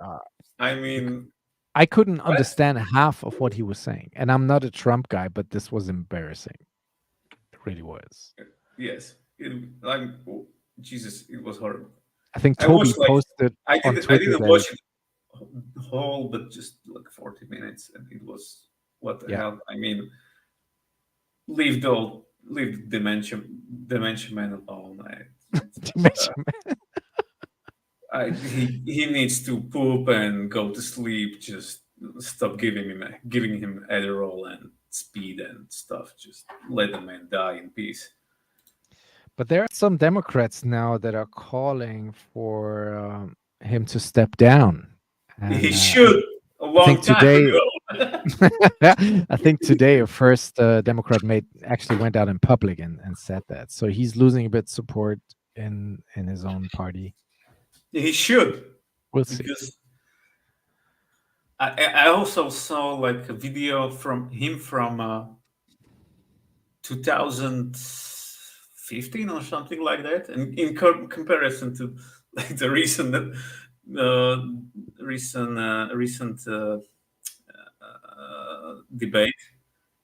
I couldn't understand half of what he was saying, and I'm not a Trump guy, but this was embarrassing. It really was. Yes, Jesus, it was horrible. I think Toby posted. I didn't watch it whole, but just like 40 minutes, and it was what the hell. I mean, leave the dementia man alone. He needs to poop and go to sleep. Just stop giving him Adderall and speed and stuff. Just let the man die in peace. But there are some Democrats now that are calling for him to step down. And, he should. A long time ago. I think today a first Democrat actually went out in public and said that. So he's losing a bit of support in his own party. He should. We'll see. Because I also saw like a video from him from 2015 or something like that, and in comparison to like the recent debate,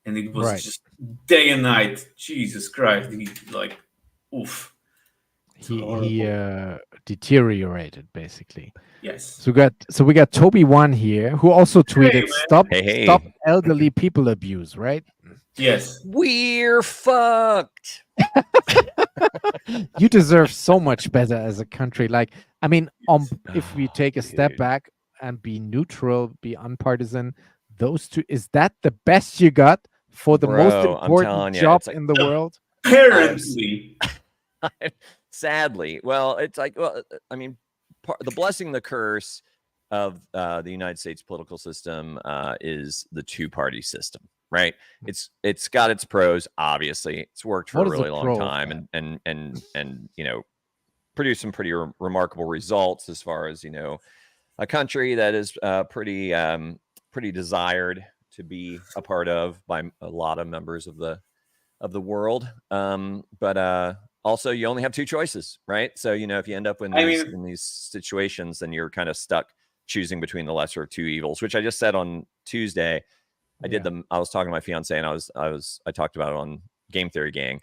and it was just day and night. Jesus Christ, he like, oof. He deteriorated basically. Yes. So we got Toby One here who also tweeted, "Stop elderly people abuse." Right? Yes. We're fucked. You deserve so much better as a country. Like, I mean, if we take a step back and be neutral, be unpartisan, those two, is that the best you got for the most important job in the world? Apparently. Sadly. Well, it's like, I mean, the blessing, the curse of the United States political system is the two-party system, right? It's got its pros, obviously. It's worked for a really long time and you know, produced some pretty remarkable results as far as, you know, a country that is pretty desired to be a part of by a lot of members of the world. But also, you only have two choices, right? So, you know, if you end up in these situations, then you're kind of stuck choosing between the lesser of two evils, which I just said on Tuesday. I was talking to my fiance, and I talked about it on Game Theory Gang.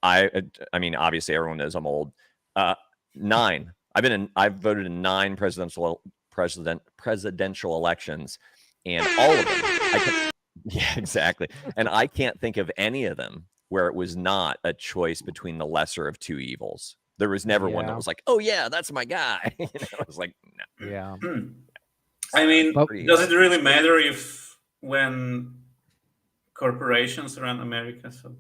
I mean, obviously, everyone knows I'm old. 9. I've voted in 9 presidential elections, and all of them. Yeah, exactly. And I can't think of any of them where it was not a choice between the lesser of two evils. There was never one that was like, oh yeah, that's my guy. You know, I was like, no. Yeah. I mean, does it really matter when corporations run America? So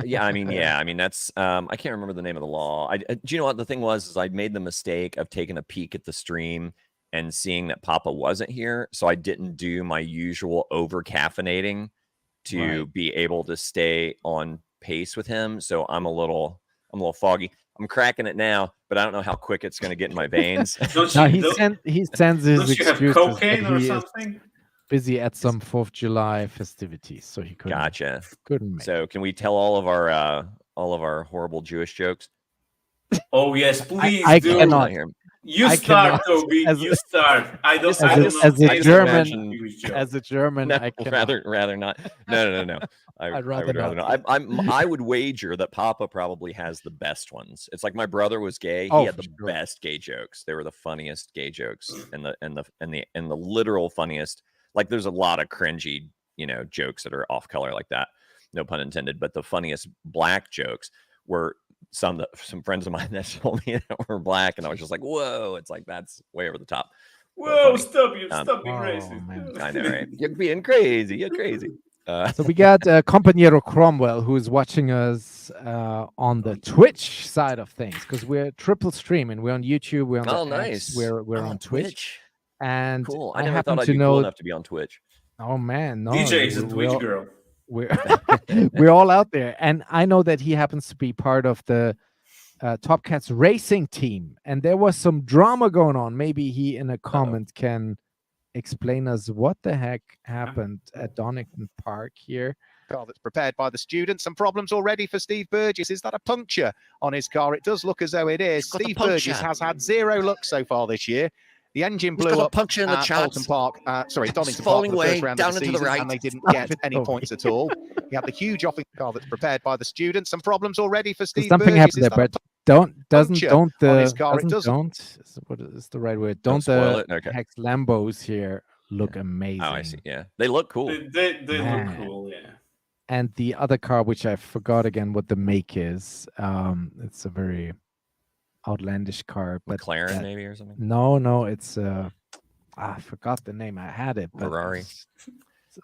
yeah, I mean that's I can't remember the name of the law. Do you know what the thing was? Is I made the mistake of taking a peek at the stream and seeing that Papa wasn't here, so I didn't do my usual over caffeinating to be able to stay on pace with him. So I'm a little foggy. I'm cracking it now, but I don't know how quick it's going to get in my veins. He sends his excuses. Cocaine or something? Busy at some 4th of July festivities, so he couldn't. Gotcha. Couldn't make so can we tell all of our horrible Jewish jokes? Oh yes, please I do. cannot. You I start, cannot. Toby. You start. I don't. Just- I I don't just- know. As a I just German, imagine English joke. as a German, No, I cannot. rather not. No. I'd I would rather rather not. I would wager that Papa probably has the best ones. It's like my brother was gay. He Oh, had for the sure. best gay jokes. They were the funniest gay jokes and the literal funniest. Like there's a lot of cringy, jokes that are off color like that. No pun intended. But the funniest black jokes were some friends of mine that told me that were black, and I was just like, whoa! It's like that's way over the top. Whoa! Stop being Oh, racist. man. I know, right? You're being crazy. You're crazy. So we got Compañero Cromwell, who is watching us on the Twitch side of things, because we're triple streaming. We're on YouTube. We're on Oh, the nice. X, we're on Twitch. And Cool. I I never happen thought I'd to be know. cool enough to be on Twitch. Oh man, no! DJ is a we're Twitch all- girl. we're all out there, and I know that he happens to be part of the Top Cats racing team, and there was some drama going on. Maybe he in a comment can explain us what the heck happened at Donington Park here. Car that's prepared by the students. Some problems already for Steve Burgess. Is that a puncture on his car? It does look as though it is. got the Steve Burgess puncture. has had 0 luck so far this year. The engine He's blew got a up puncture in the at chats. Donington Park. Donington Park falling for the first away, round down of the and to the season, right. and they didn't Stop get it, any Toby. points at all. He had the huge offing car that's prepared by the students. Some problems already for Steve Something Burgess. happened Is there, that a but don't puncture on his car? It doesn't does- don't what is the right word? Don't Don't spoil the it? Okay. Hex Lambos here look amazing? Oh, I see. Yeah, they look cool. They look Man. cool. Yeah. And the other car, which I forgot again what the make is, it's a very outlandish car, but McLaren that- maybe or something. No, it's I forgot the name. I had it, but Ferrari.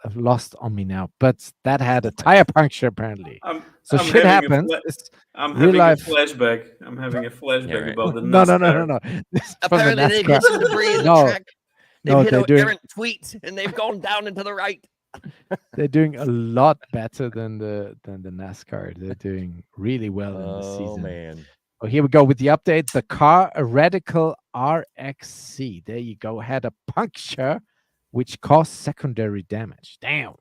I've lost on me now. But that had a tire puncture apparently. So I'm shit having a happens. It's I'm real having life. a flashback. I'm having a flashback right. about the No. NASCAR. This is from the Apparently, they've NASCAR. hit some debris in the No, track. They've no, hit they're a doing errant tweet, and they've gone down and to the right. they're doing a lot better than the NASCAR. They're doing really well in the season. Man. Oh, here we go with the update. The car, a Radical RXC. There you go. Had a puncture, which caused secondary damage. Damn.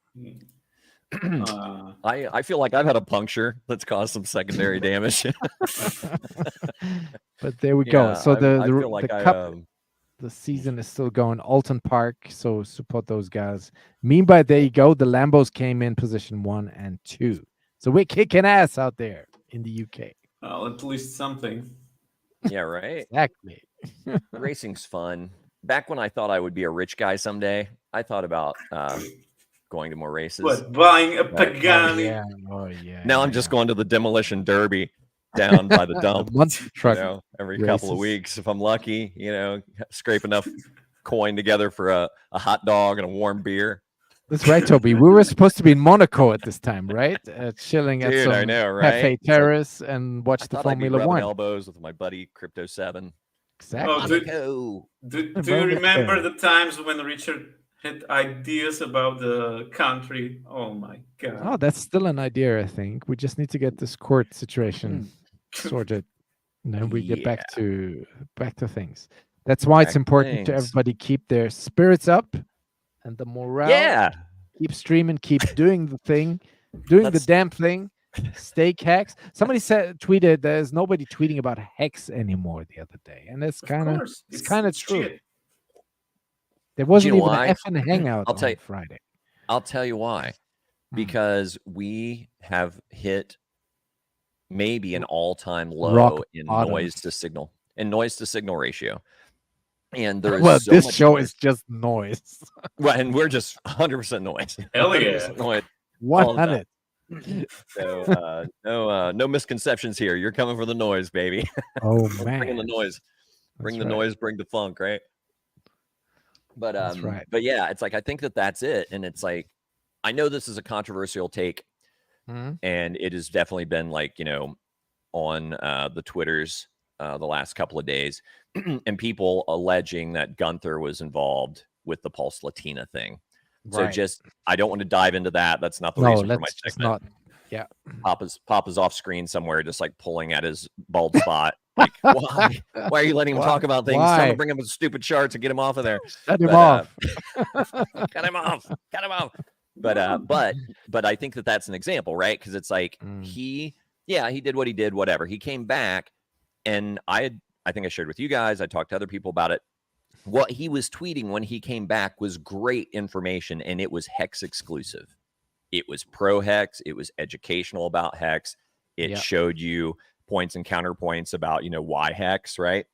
I feel like I've had a puncture that's caused some secondary damage. But there we go. Yeah, So I the feel like the I, cup, the season is still going. Alton Park. So support those guys. Meanwhile, there you go. The Lambos came in position 1 and 2. So we're kicking ass out there in the UK. Well, at least something. Yeah, right. Exactly. Racing's fun. Back when I thought I would be a rich guy someday, I thought about going to more races. What, buying a But- Pagani? Oh yeah. Now I'm just going to the demolition derby down by the dump. monster truck every couple of races. weeks if I'm lucky. Scrape enough coin together for a hot dog and a warm beer. That's right, Toby. We were supposed to be in Monaco at this time, right? Chilling at Dude, some I know, right? cafe It's like- terrace and watch I the thought I'd be Formula rubbing One. elbows with my buddy Crypto 7. Exactly. Oh, Monaco. Do you Monaco. remember the times when Richard had ideas about the country? Oh my god. Oh, that's still an idea, I think. We just need to get this court situation sorted. And then we get back to things. That's why it's Back to important to things. everybody keep their spirits up and the morale. Yeah. Keep streaming, keep doing the thing, doing the Let's- damn thing. Stay Hex. Somebody tweeted there's nobody tweeting about Hex anymore the other day. And it's Of kind of course, it's kind of it's true. shit. There wasn't know even why? an effing hangout I'll tell on you- Friday. I'll tell you why. Because we have hit maybe an all-time low Rock in bottom. noise to signal ratio. And there is Well, so this much show noise. is just noise. Well, and we're just 100% noise. Hell yeah. 100% noise all the time. 100. So no misconceptions here. You're coming for the noise, baby. Oh Bring in the man. noise. Bring That's the right. noise, bring the funk, right? But That's right. but yeah, it's like I think that's it. And it's like I know this is a controversial take, Mhm. and it has definitely been like, on the Twitters the last couple of days, and people alleging that Gunther was involved with the Pulse Latina thing. So Right. I don't want to dive into that. That's not the No, reason for my let's just segment. not. Yeah. Papa's off screen somewhere, just like pulling at his bald spot. Like, why? Why are you letting him talk about things? Tell him Why? to bring him with stupid charts and get him off of there. Shut him But, off. Cut him off. Cut him off. But I think that's an example, right? Because it's like Mm. he did what he did, whatever. He came back And I think I shared with you guys, I talked to other people about it. What he was tweeting when he came back was great information, and it was Hex exclusive. It was pro Hex. It was educational about Hex. It showed you points and counterpoints about, why Hex, right?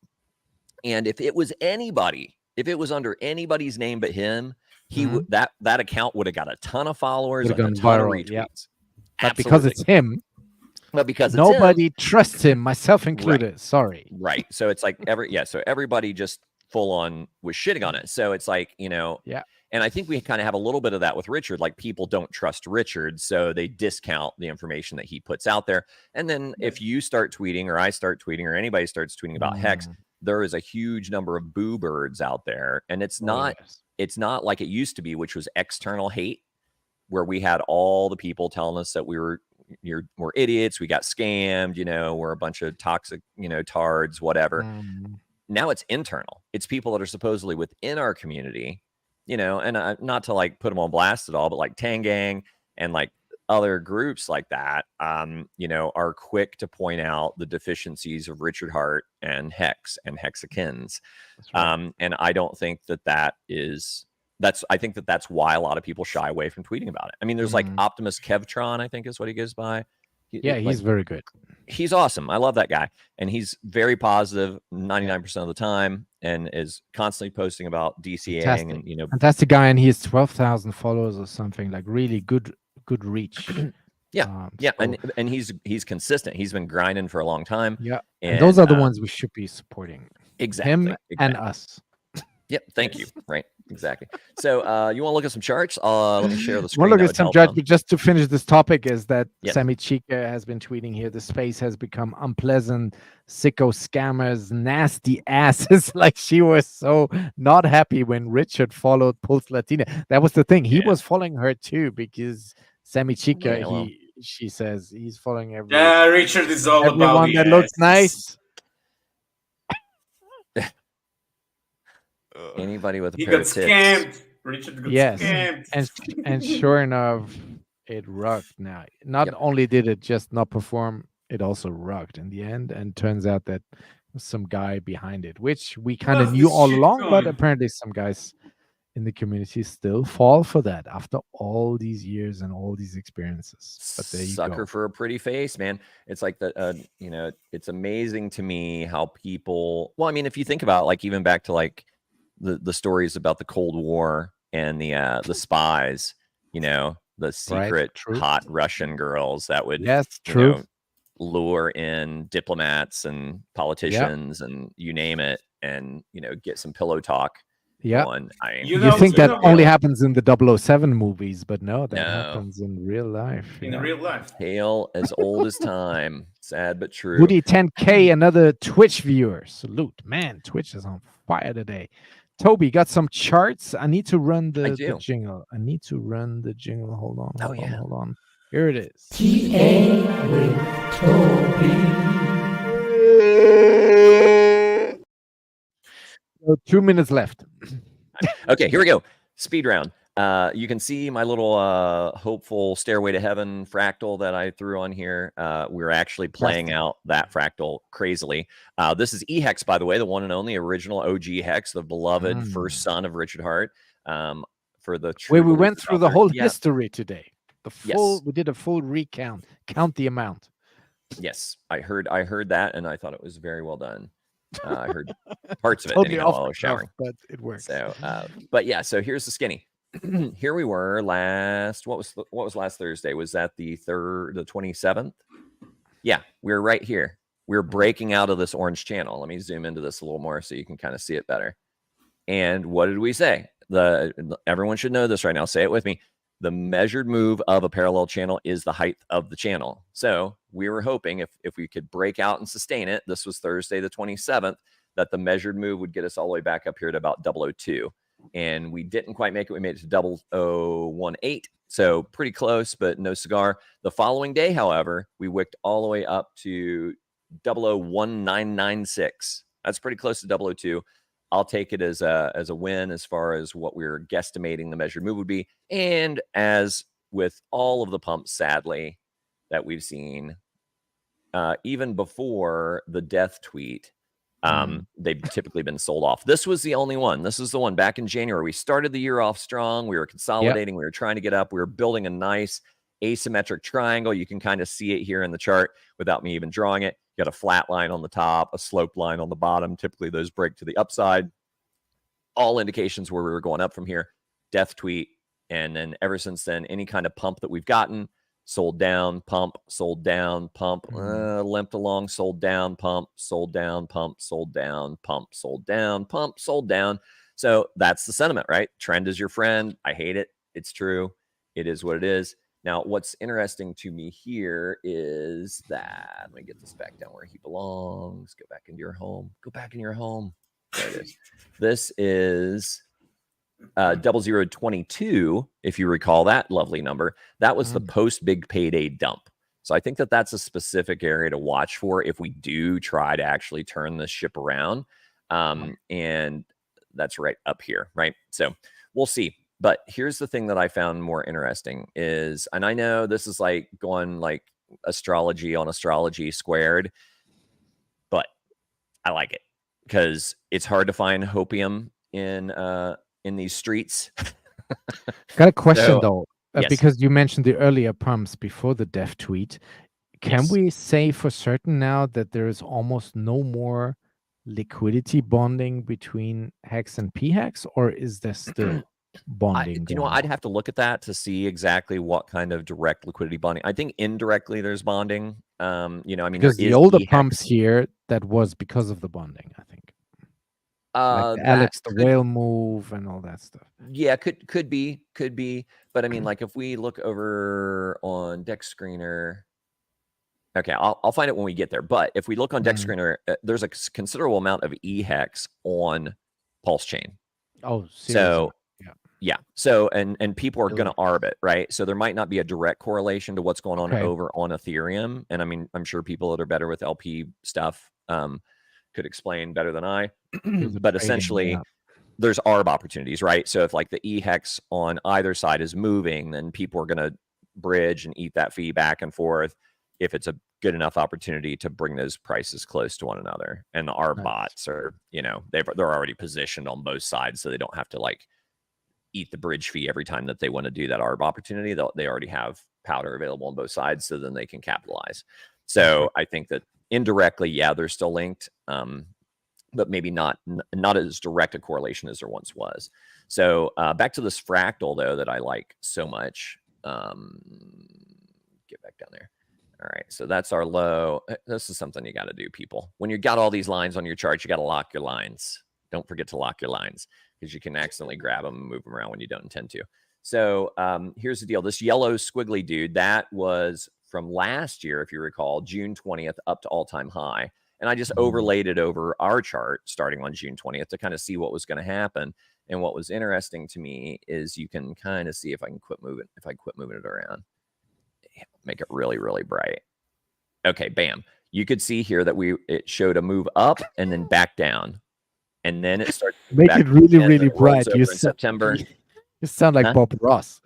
And if it was anybody, if it was under anybody's name but him, he would that account would have got a ton of followers and a ton of retweets. But because it's him, but because nobody it's him, trusts him, myself included. Right. Sorry. Right. So it's like so everybody just full on was shitting on it. So it's like, and I think we kind of have a little bit of that with Richard. Like, people don't trust Richard, so they discount the information that he puts out there. And then if you start tweeting, or I start tweeting, or anybody starts tweeting about Hex, there is a huge number of boo birds out there. And it's not like it used to be, which was external hate, where we had all the people telling us that we're idiots, we got scammed, we're a bunch of toxic, tards, whatever. Now it's internal. It's people that are supposedly within our community, and not to like put them on blast at all, but like Tangang and like other groups like that, are quick to point out the deficiencies of Richard Hart and Hex and Hexicans. Right. And I don't think I think that's why a lot of people shy away from tweeting about it. I mean, there's like Optimus Kevtron, I think is what he goes by. He's very good. He's awesome. I love that guy. And he's very positive 99% of the time, and is constantly posting about DCAing. Fantastic. And, fantastic guy. And he has 12,000 followers or something, like really good reach. And he's consistent. He's been grinding for a long time. And those are the ones we should be supporting. Exactly. Him and us. Yep. Thank you. Right. Exactly. So you want to look at some charts? Let me share the screen. We'll look at some charts, but just to finish this topic is that Yep. Sammy Chica has been tweeting here. The space has become unpleasant. Sicko scammers, nasty asses. Like, she was so not happy when Richard followed Pulse Latina. That was the thing. He was following her too, because Sammy Chica, she says he's following Richard is all about everyone that looks nice. Anybody with a He pair got of tits. scammed. Richard got scammed. And sure enough, it rocked. Now, not only did it just not perform, it also rocked in the end. And turns out that was some guy behind it, which we kind of knew all along, but apparently some guys in the community still fall for that after all these years and all these experiences. But there you Sucker go. for a pretty face, man. It's like it's amazing to me how people. Well, I mean, if you think about like even back to like the stories about the Cold War and the spies, the secret hot Russian girls that would lure in diplomats and politicians and you name it, and get some pillow talk. Yeah, you think that only happens in the 007 movies, but no, that happens in real life. In real life, tale as old as time. Sad but true. Woody 10K, another Twitch viewer. Salute, man. Twitch is on fire today. Toby, got some charts. I need to run the jingle. I need to run the jingle. Hold on. Hold on. Here it is. TA with Toby. So 2 minutes left. Okay, here we go. Speed round. You can see my little hopeful Stairway to Heaven fractal that I threw on here. We're actually playing out that fractal crazily. This is EHEX, by the way, the one and only original OG Hex, the beloved first son of Richard Hart. For the we went through the whole history today. We did a full recount. Count the amount. Yes, I heard that, and I thought it was very well done. I heard parts of it Totally while I was showering, but it works. So, but yeah, so here's the skinny. Here we were last. What was last Thursday? Was that the 27th? Yeah, we're right here. We're breaking out of this orange channel. Let me zoom into this a little more so you can kind of see it better. And what did we say? Everyone should know this right now. Say it with me. The measured move of a parallel channel is the height of the channel. So we were hoping if we could break out and sustain it, this was Thursday the 27th, that the measured move would get us all the way back up here to about 002. And we didn't quite make it. We made it to 0018. So pretty close, but no cigar. The following day, however, we wicked all the way up to 001996. That's pretty close to 002. I'll take it as a win as far as what we're guesstimating the measured move would be. And as with all of the pumps, sadly, that we've seen, even before the death tweet, they've typically been sold off. This was the only one. This is the one back in January. We started the year off strong. We were consolidating. We were trying to get up. We were building a nice asymmetric triangle. You can kind of see it here in the chart without me even drawing it. You got a flat line on the top, a sloped line on the bottom. Typically, those break to the upside. All indications where we were going up from here. Death tweet. And then ever since then, any kind of pump that we've gotten, sold down, pump, sold down, pump, limped along, sold down, pump, sold down, pump, sold down, pump, sold down, pump, sold down. So that's the sentiment, right? Trend is your friend. I hate it. It's true. It is what it is. Now, what's interesting to me here is that, let me get this back down where he belongs. Go back into your home. Go back in your home. There it is. This is 0022, if you recall that lovely number. That was the post big payday dump. So I think that that's a specific area to watch for if we do try to actually turn this ship around. And that's right up here, right? So we'll see. But here's the thing that I found more interesting is, and I know this is like going like astrology on astrology squared, but I like it because it's hard to find hopium in these streets. Got a question though, yes. because you mentioned the earlier pumps before the dev tweet. Can we say for certain now that there is almost no more liquidity bonding between Hex and PHEX, or is there still bonding? You know, I'd have to look at that to see exactly what kind of direct liquidity bonding. I think indirectly there's bonding. You know, I mean, because the older pumps here, that was because of the bonding, I think. Like the Alex the whale move and all that stuff. Yeah, could be. But I mean, like if we look over on Deck Screener, okay, I'll find it when we get there. But if we look on Deck Screener, there's a considerable amount of HEX on Pulsechain. Oh, seriously? So yeah. So and people are going to arb it, right? So there might not be a direct correlation to what's going on over on Ethereum. And I mean, I'm sure people that are better with LP stuff could explain better than I. But essentially, there's ARB opportunities, right? So if like the HEX on either side is moving, then people are going to bridge and eat that fee back and forth if it's a good enough opportunity to bring those prices close to one another. And the ARB bots are, you know, they're already positioned on both sides, so they don't have to like eat the bridge fee every time that they want to do that ARB opportunity. They already have powder available on both sides, so then they can capitalize. So I think that indirectly, yeah, they're still linked, but maybe not as direct a correlation as there once was. So back to this fractal, though, that I like so much. Get back down there. All right, so that's our low. This is something you got to do, people. When you got all these lines on your chart, you got to lock your lines. Don't forget to lock your lines because you can accidentally grab them and move them around when you don't intend to. So here's the deal. This yellow squiggly dude, that was from last year, if you recall, June 20th up to all-time high. And I just overlaid it over our chart starting on June 20th to kind of see what was going to happen. And what was interesting to me is you can kind of see if I can quit moving, if I quit moving it around, make it really, really bright. Okay, bam. You could see here that it showed a move up and then back down. And then it started to make it really, really bright. You September. You sound like Bob Ross.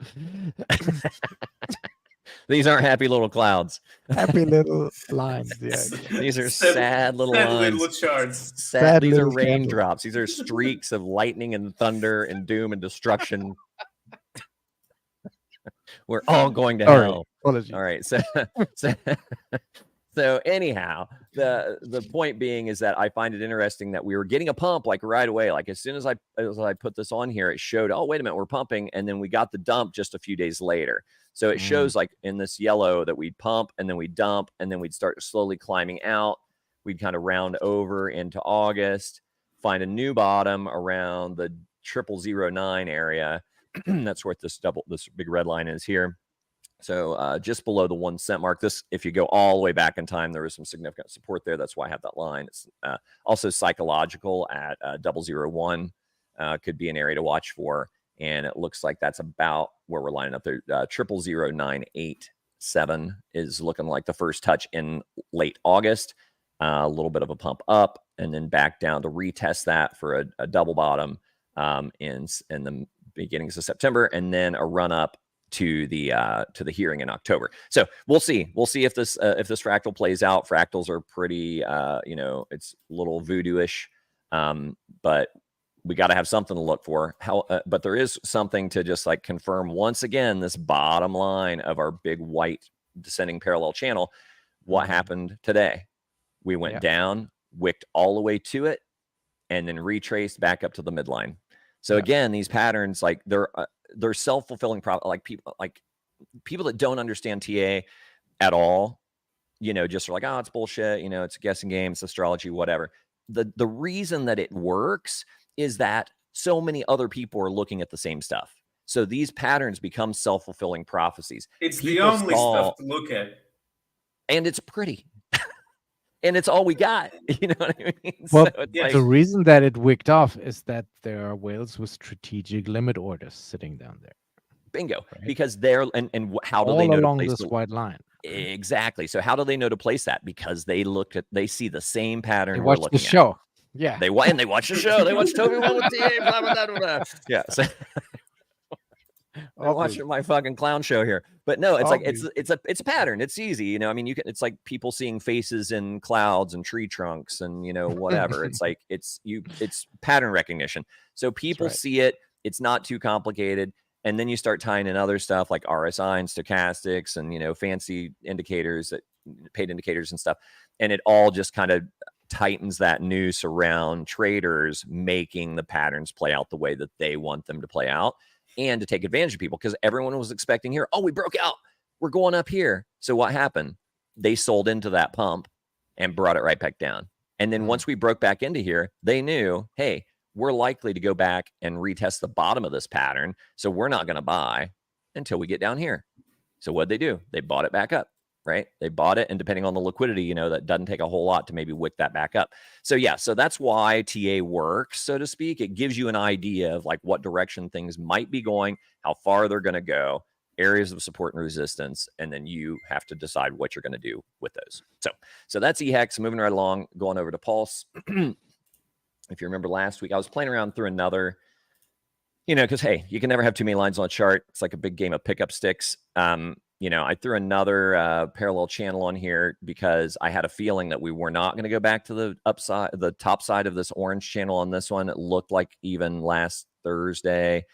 These aren't happy little clouds. Happy little lines. Yeah. These are sad little lines. Little charts. Sad these are raindrops. These are streaks of lightning and thunder and doom and destruction. We're all going to hell. Apologies. All right. So anyhow, the point being is that I find it interesting that we were getting a pump like right away. Like as soon as I put this on here, it showed, oh, wait a minute, we're pumping. And then we got the dump just a few days later. So it shows like in this yellow that we'd pump and then we'd dump and then we'd start slowly climbing out. We'd kind of round over into August, find a new bottom around the 0009 area. That's where this big red line is here. So just below the 1 cent mark. This, if you go all the way back in time, there was some significant support there. That's why I have that line. It's also psychological at 001 could be an area to watch for. And it looks like that's about where we're lining up there. 000987 is looking like the first touch in late August. A little bit of a pump up and then back down to retest that for a double bottom in the beginnings of September, and then a run up to the hearing in October. So we'll see. We'll see if this fractal plays out. Fractals are pretty, it's a little voodoo-ish, but we got to have something to look for. But there is something to just like confirm once again this bottom line of our big white descending parallel channel. What happened today? We went down, wicked all the way to it, and then retraced back up to the midline. So again, these patterns, like they're self-fulfilling like people that don't understand TA at all, just are like, oh, it's bullshit, it's a guessing game, it's astrology, whatever. The reason that it works is that so many other people are looking at the same stuff. So these patterns become self-fulfilling prophecies. It's the only stuff to look at. And it's pretty. And it's all we got. You know what I mean? Well, so the reason that it wicked off is that there are whales with strategic limit orders sitting down there. Bingo. Right? Because they're and how do all they know along to place this white line? Exactly. So how do they know to place that? Because they see the same pattern. They watch the show. Yeah. They watch the show. They watch Toby One with TA. Blah, blah, blah, blah. Yeah. So I'm watching my fucking clown show here, but no, it's it's a pattern. It's easy, I mean, it's like people seeing faces in clouds and tree trunks and whatever. It's like it's pattern recognition. So people see it. It's not too complicated, and then you start tying in other stuff like RSI and stochastics and fancy indicators, that paid indicators and stuff, and it all just kind of tightens that noose around traders making the patterns play out the way that they want them to play out. And to take advantage of people, because everyone was expecting here, oh, we broke out, we're going up here. So what happened? They sold into that pump and brought it right back down. And then once we broke back into here, they knew, hey, we're likely to go back and retest the bottom of this pattern. So we're not going to buy until we get down here. So what'd they do? They bought it back up, right? They bought it. And depending on the liquidity, that doesn't take a whole lot to maybe wick that back up. So yeah, so that's why TA works, so to speak. It gives you an idea of like what direction things might be going, how far they're going to go, areas of support and resistance, and then you have to decide what you're going to do with those. So that's EHEX. Moving right along, going over to Pulse. If you remember last week, I was playing around through another, because hey, you can never have too many lines on a chart. It's like a big game of pickup sticks. I threw another parallel channel on here because I had a feeling that we were not going to go back to the top side of this orange channel on this one. It looked like even last Thursday,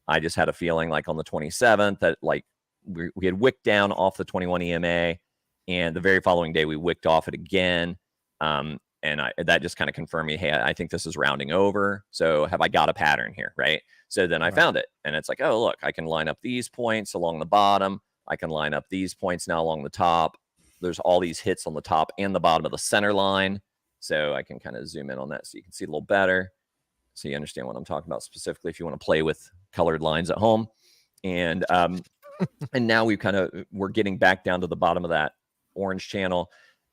I just had a feeling like on the 27th that like we had wicked down off the 21 EMA, and the very following day we wicked off it again. That just kind of confirmed me, hey, I think this is rounding over. So have I got a pattern here, right? So then I found it, and it's like, oh, look, I can line up these points along the bottom. I can line up these points now along the top. There's all these hits on the top and the bottom of the center line. So I can kind of zoom in on that so you can see a little better. So you understand what I'm talking about specifically if you want to play with colored lines at home. And and now we're getting back down to the bottom of that orange channel.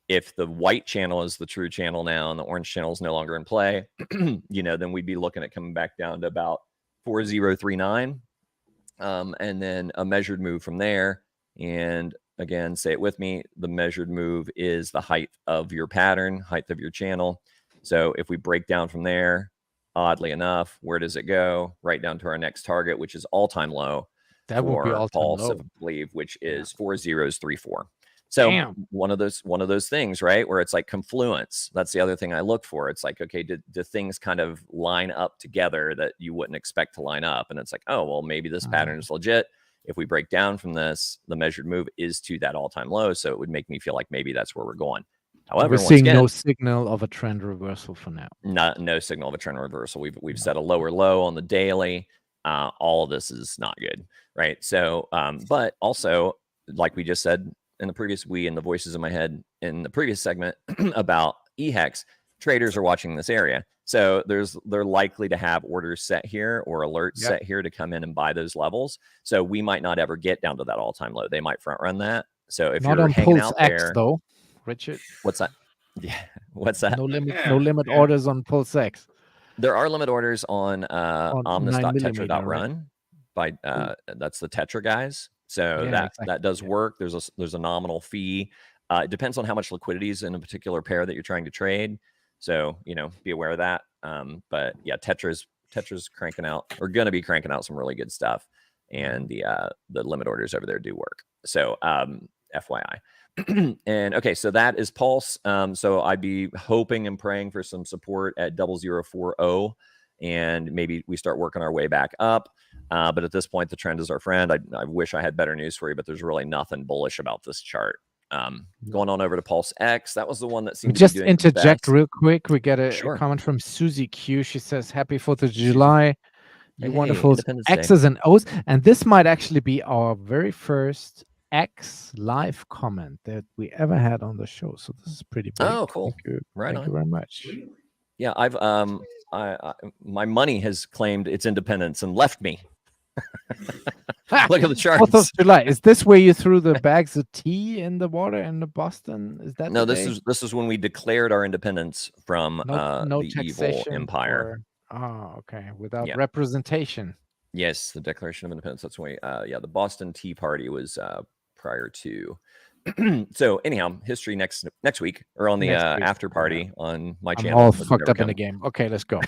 If the white channel is the true channel now and the orange channel is no longer in play, then we'd be looking at coming back down to about 4039. And then a measured move from there. And again, say it with me, the measured move is the height of your pattern, height of your channel. So if we break down from there, oddly enough, where does it go? Right down to our next target, which is all-time low. That would be all-time low, I believe, which is 4034. So one of those things, right, where it's like confluence. That's the other thing I look for. It's like, okay, do things kind of line up together that you wouldn't expect to line up? And it's like, oh, well, maybe this pattern is legit. If we break down from this, the measured move is to that all-time low. So it would make me feel like maybe that's where we're going. However, we're seeing no signal of a trend reversal for now. No signal of a trend reversal. We've set a lower low on the daily. All of this is not good, right? So, but also, like we just said in the previous in the voices in my head in the previous segment about EHEX, traders are watching this area. So they're likely to have orders set here or alerts set here to come in and buy those levels. So we might not ever get down to that all-time low. They might front run that. So if you're hanging out there, though, Richard, what's that? Yeah, what's that? No limit orders on Pulse X. There are limit orders on omnis.tetra.run by that's the Tetra guys. So that does work. There's a nominal fee. It depends on how much liquidity is in a particular pair that you're trying to trade. So, be aware of that. But yeah, Tetra's cranking out, or going to be cranking out some really good stuff. and the limit orders over there do work. So FYI. And okay, so that is Pulse. So I'd be hoping and praying for some support at 0040, and maybe we start working our way back up. But at this point, the trend is our friend. I wish I had better news for you, but there's really nothing bullish about this chart. Going on over to Pulse X, that was the one that seemed just to be doing interject the best. real quick. We get a Sure. comment from Susie Q. She says, "Happy 4th of July, you Hey, wonderful Independence Day. X's and O's." And this might actually be our very first X live comment that we ever had on the show. So this is pretty big. Oh, cool. Thank you. Right Thank on. you very much. Yeah, I've my money has claimed its independence and left me. Look at the charts. 4th of July. Is this where you threw the bags of tea in the water in the Boston? Is that No, the this is when we declared our independence from no the evil taxation empire. Okay, without Yeah. representation. Yes, the Declaration of Independence. That's when the Boston Tea Party was prior to. So anyhow, history next week, or on the Next week, after party on my I'm channel. all Does it fucked ever up in the come? game. Okay, let's go.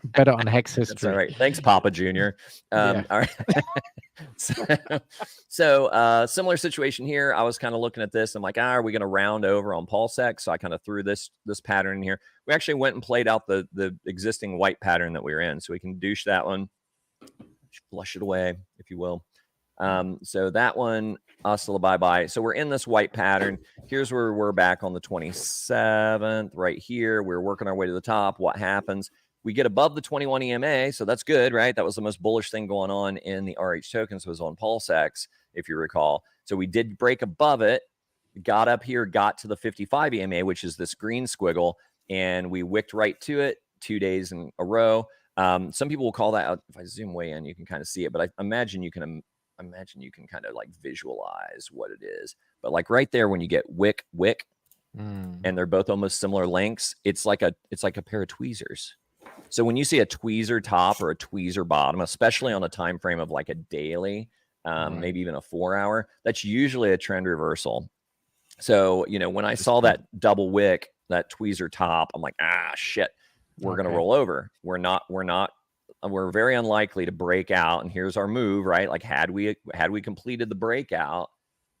Better on Hex history. That's all right. Thanks, Papa Junior. Yeah. All right. So similar situation here. I was kind of looking at this. I'm like, are we going to round over on PulseX? So I kind of threw this pattern in here. We actually went and played out the existing white pattern that we were in, so we can douche that one, flush it away, if you will. So that one, hasta la bye-bye. So we're in this white pattern. Here's where we're back on the 27th, right here. We're working our way to the top. What happens? We get above the 21 EMA, so that's good, right? That was the most bullish thing going on in the RH tokens, was on PulseX, if you recall. So we did break above it, got up here, got to the 55 EMA, which is this green squiggle, and we wicked right to it 2 days in a row. Some people will call that, if I zoom way in, you can kind of see it, but I imagine you can kind of like visualize what it is. But like right there, when you get wick, and they're both almost similar lengths, it's like a pair of tweezers. So when you see a tweezer top or a tweezer bottom, especially on a time frame of like a daily, maybe even a 4 hour, that's usually a trend reversal. So, when I saw that double wick, that tweezer top, I'm like, shit, we're going to roll over. We're very unlikely to break out. And here's our move, right? Like had we completed the breakout,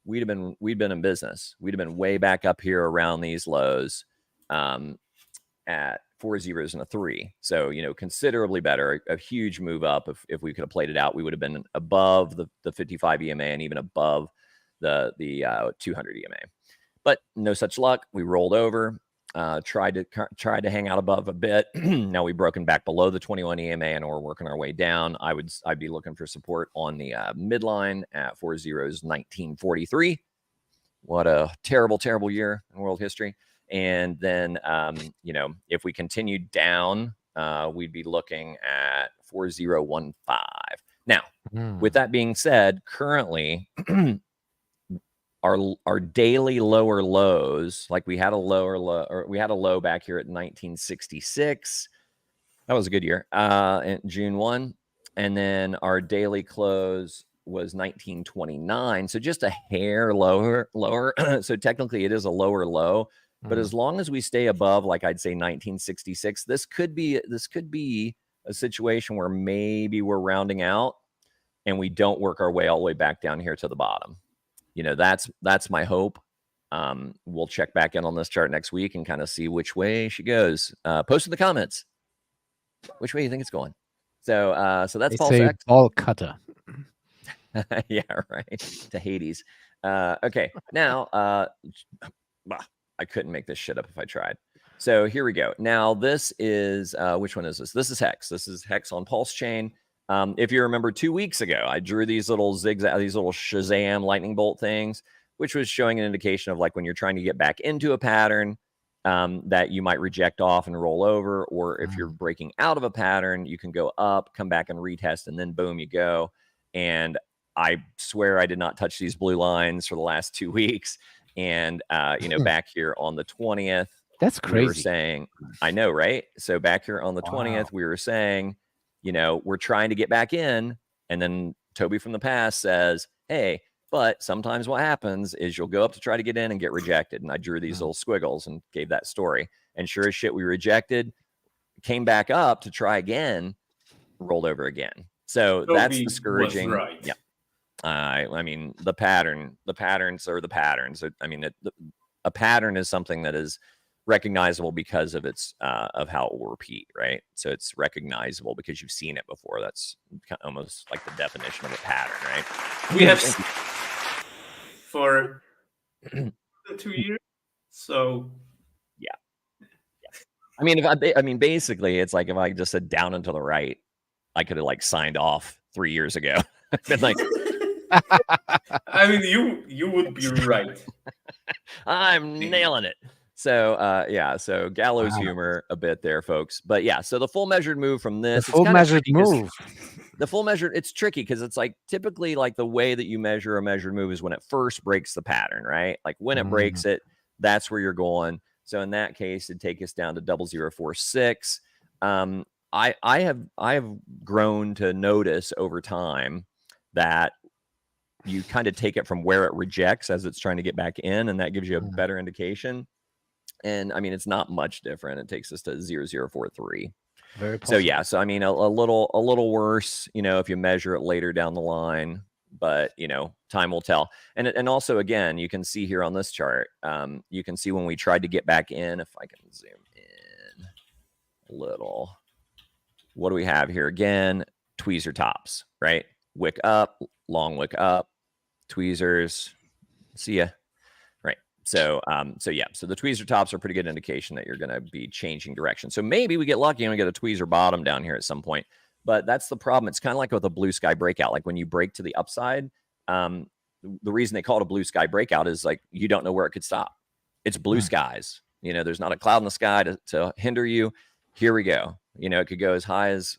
we'd been in business. We'd have been way back up here around these lows, at 4 zeros and a 3. So, considerably better, a huge move up. If we could have played it out, we would have been above the 55 EMA and even above the 200 EMA. But no such luck. We rolled over, tried to hang out above a bit. Now we've broken back below the 21 EMA and we're working our way down. I'd be looking for support on the midline at 4 zeros 1943. What a terrible year in world history. And then, if we continue down, we'd be looking at 4015. Now, with that being said, currently, our daily lower lows, like we had a low back here at 1966. That was a good year. In June 1. And then our daily close was 1929. So just a hair lower. So technically it is a lower low. But as long as we stay above, like I'd say 1966, this could be a situation where maybe we're rounding out and we don't work our way all the way back down here to the bottom. That's my hope. We'll check back in on this chart next week and kind of see which way she goes. Post in the comments which way you think it's going. So that's PulseX. Ball cutter. Yeah, right. To Hades. Okay, now I couldn't make this shit up if I tried. So here we go. Now this is which one is this? This is Hex. This is Hex on Pulsechain. If you remember 2 weeks ago, I drew these little zigzag, these little Shazam lightning bolt things, which was showing an indication of like when you're trying to get back into a pattern that you might reject off and roll over, or if you're breaking out of a pattern, you can go up, come back and retest, and then boom, you go. And I swear I did not touch these blue lines for the last 2 weeks. And, back here on the 20th, that's crazy. We were saying, I know, right? So back here on the 20th, we were saying, we're trying to get back in. And then Toby from the past says, hey, but sometimes what happens is you'll go up to try to get in and get rejected. And I drew these little squiggles and gave that story. And sure as shit, we rejected, came back up to try again, rolled over again. So that's Toby discouraging. was right. Yeah. I mean, the patterns are the patterns. I mean, a pattern is something that is recognizable because of its of how it will repeat, right? So it's recognizable because you've seen it before. That's almost like the definition of a pattern, right? We have for 2 years, so yeah. I mean, basically, it's like if I just said down and to the right, I could have like signed off 3 years ago. Been like, I mean, you would be right. I'm nailing it. So yeah, so gallows humor a bit there, folks. But yeah, so the full measured move from this, the full measured move. The full measured, it's tricky because it's like typically like the way that you measure a measured move is when it first breaks the pattern, right? Like when it breaks it, that's where you're going. So in that case, it'd take us down to 0046. I have grown to notice over time that you kind of take it from where it rejects as it's trying to get back in, and that gives you a better indication. And I mean, it's not much different. It takes us to 0043. Very so yeah, so I mean, a little worse, you know, if you measure it later down the line, but you know, time will tell. And also, again, you can see here on this chart, you can see when we tried to get back in. If I can zoom in a little, what do we have here? Again, tweezer tops, right? Wick up, long wick up, tweezers. See ya. Right. So yeah, so the tweezer tops are a pretty good indication that you're going to be changing direction. So maybe we get lucky and we get a tweezer bottom down here at some point, but that's the problem. It's kind of like with a blue sky breakout. Like when you break to the upside, the reason they call it a blue sky breakout is like, you don't know where it could stop. It's blue skies. You know, there's not a cloud in the sky to hinder you. Here we go. You know, it could go as high as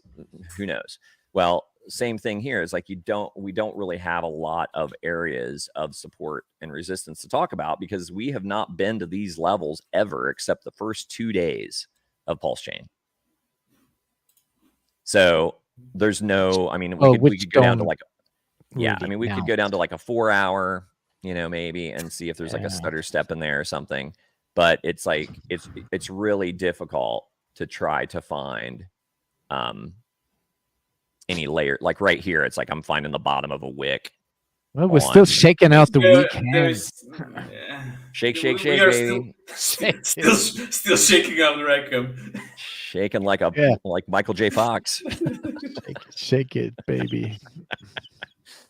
who knows. Well, same thing here is like we don't really have a lot of areas of support and resistance to talk about because we have not been to these levels ever except the first 2 days of Pulsechain. So there's no, I mean, we could go down to like, yeah, I mean, we could go down to like a 4 hour, you know, maybe, and see if there's like a stutter step in there or something. But it's like, it's really difficult to try to find, any layer. Like right here, it's like I'm finding the bottom of a wick. Well, we're still shaking out the weak hands. Shake, baby. Still shaking out the rectum. Shaking like like Michael J. Fox. shake it, baby.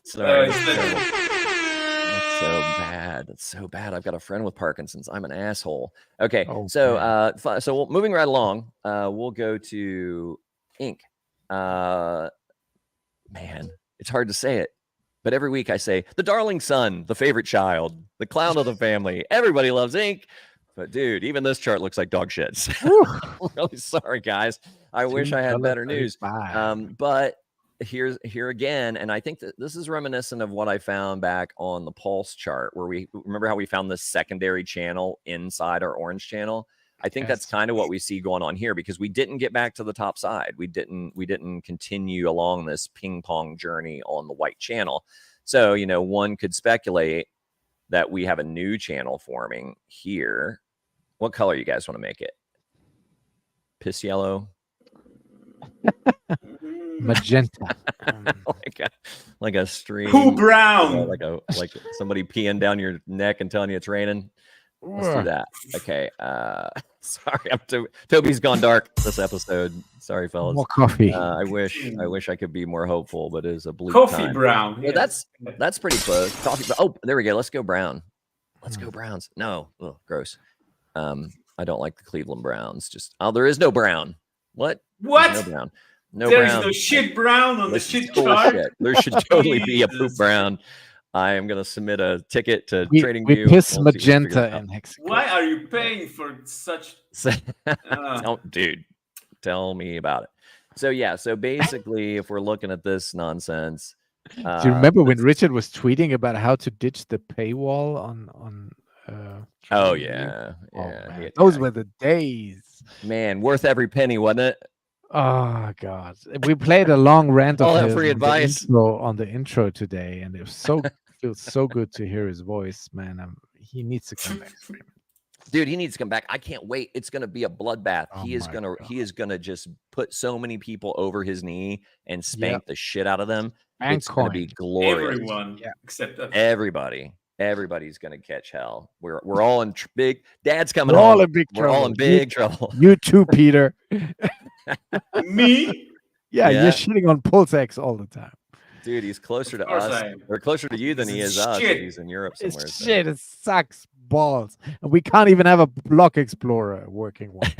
Sorry. That's so bad. That's so bad. I've got a friend with Parkinson's. I'm an asshole. Okay, so moving right along, we'll go to ink. Man, it's hard to say it, but every week I say the darling son, the favorite child, the clown of the family. Everybody loves ink, but dude, even this chart looks like dog shit. I'm really sorry, guys. I wish I had better news. But here again, and I think that this is reminiscent of what I found back on the Pulse chart, where we remember how we found this secondary channel inside our orange channel. I think that's kind of what we see going on here because we didn't get back to the top side. We didn't continue along this ping pong journey on the white channel. So, you know, one could speculate that we have a new channel forming here. What color you guys want to make it? Piss yellow? Magenta. like a stream. Cool brown. Like somebody peeing down your neck and telling you it's raining. Let's do that. Okay. Sorry, Toby's gone dark this episode. Sorry, fellas. More coffee. I wish I could be more hopeful, but it is a blue coffee time. Brown. Yeah, that's pretty close. Coffee. Oh, there we go. Let's go brown. Let's go Browns. No, gross. I don't like the Cleveland Browns. There is no brown. What? What? No brown. There's no shit brown on the shit chart. There should totally be a poop brown. I am going to submit a ticket to TradingView. We piss magenta in Hex. Why are you paying for such? Dude, tell me about it. So yeah, so basically, if we're looking at this nonsense, do you remember when Richard was tweeting about how to ditch the paywall on? Oh yeah, yeah. Those were the days. Man, worth every penny, wasn't it? Oh God, we played a long rant all of that free advice on the intro today, and it was so feels so good to hear his voice, man. He needs to come back. Dude, he needs to come back. I can't wait. It's going to be a bloodbath. Oh He is going to just put so many people over his knee and spank the shit out of them. It's going to be glorious. Everyone except us. Everybody's going to catch hell. We're all in big. Dad's coming We're home. all in big trouble. We're all in big trouble. You too, Peter. Me? Yeah, you're shitting on PulseX all the time. Dude, he's closer to us. Or closer to you than he is us. If he's in Europe somewhere. It's shit. It sucks balls. And we can't even have a block explorer working one.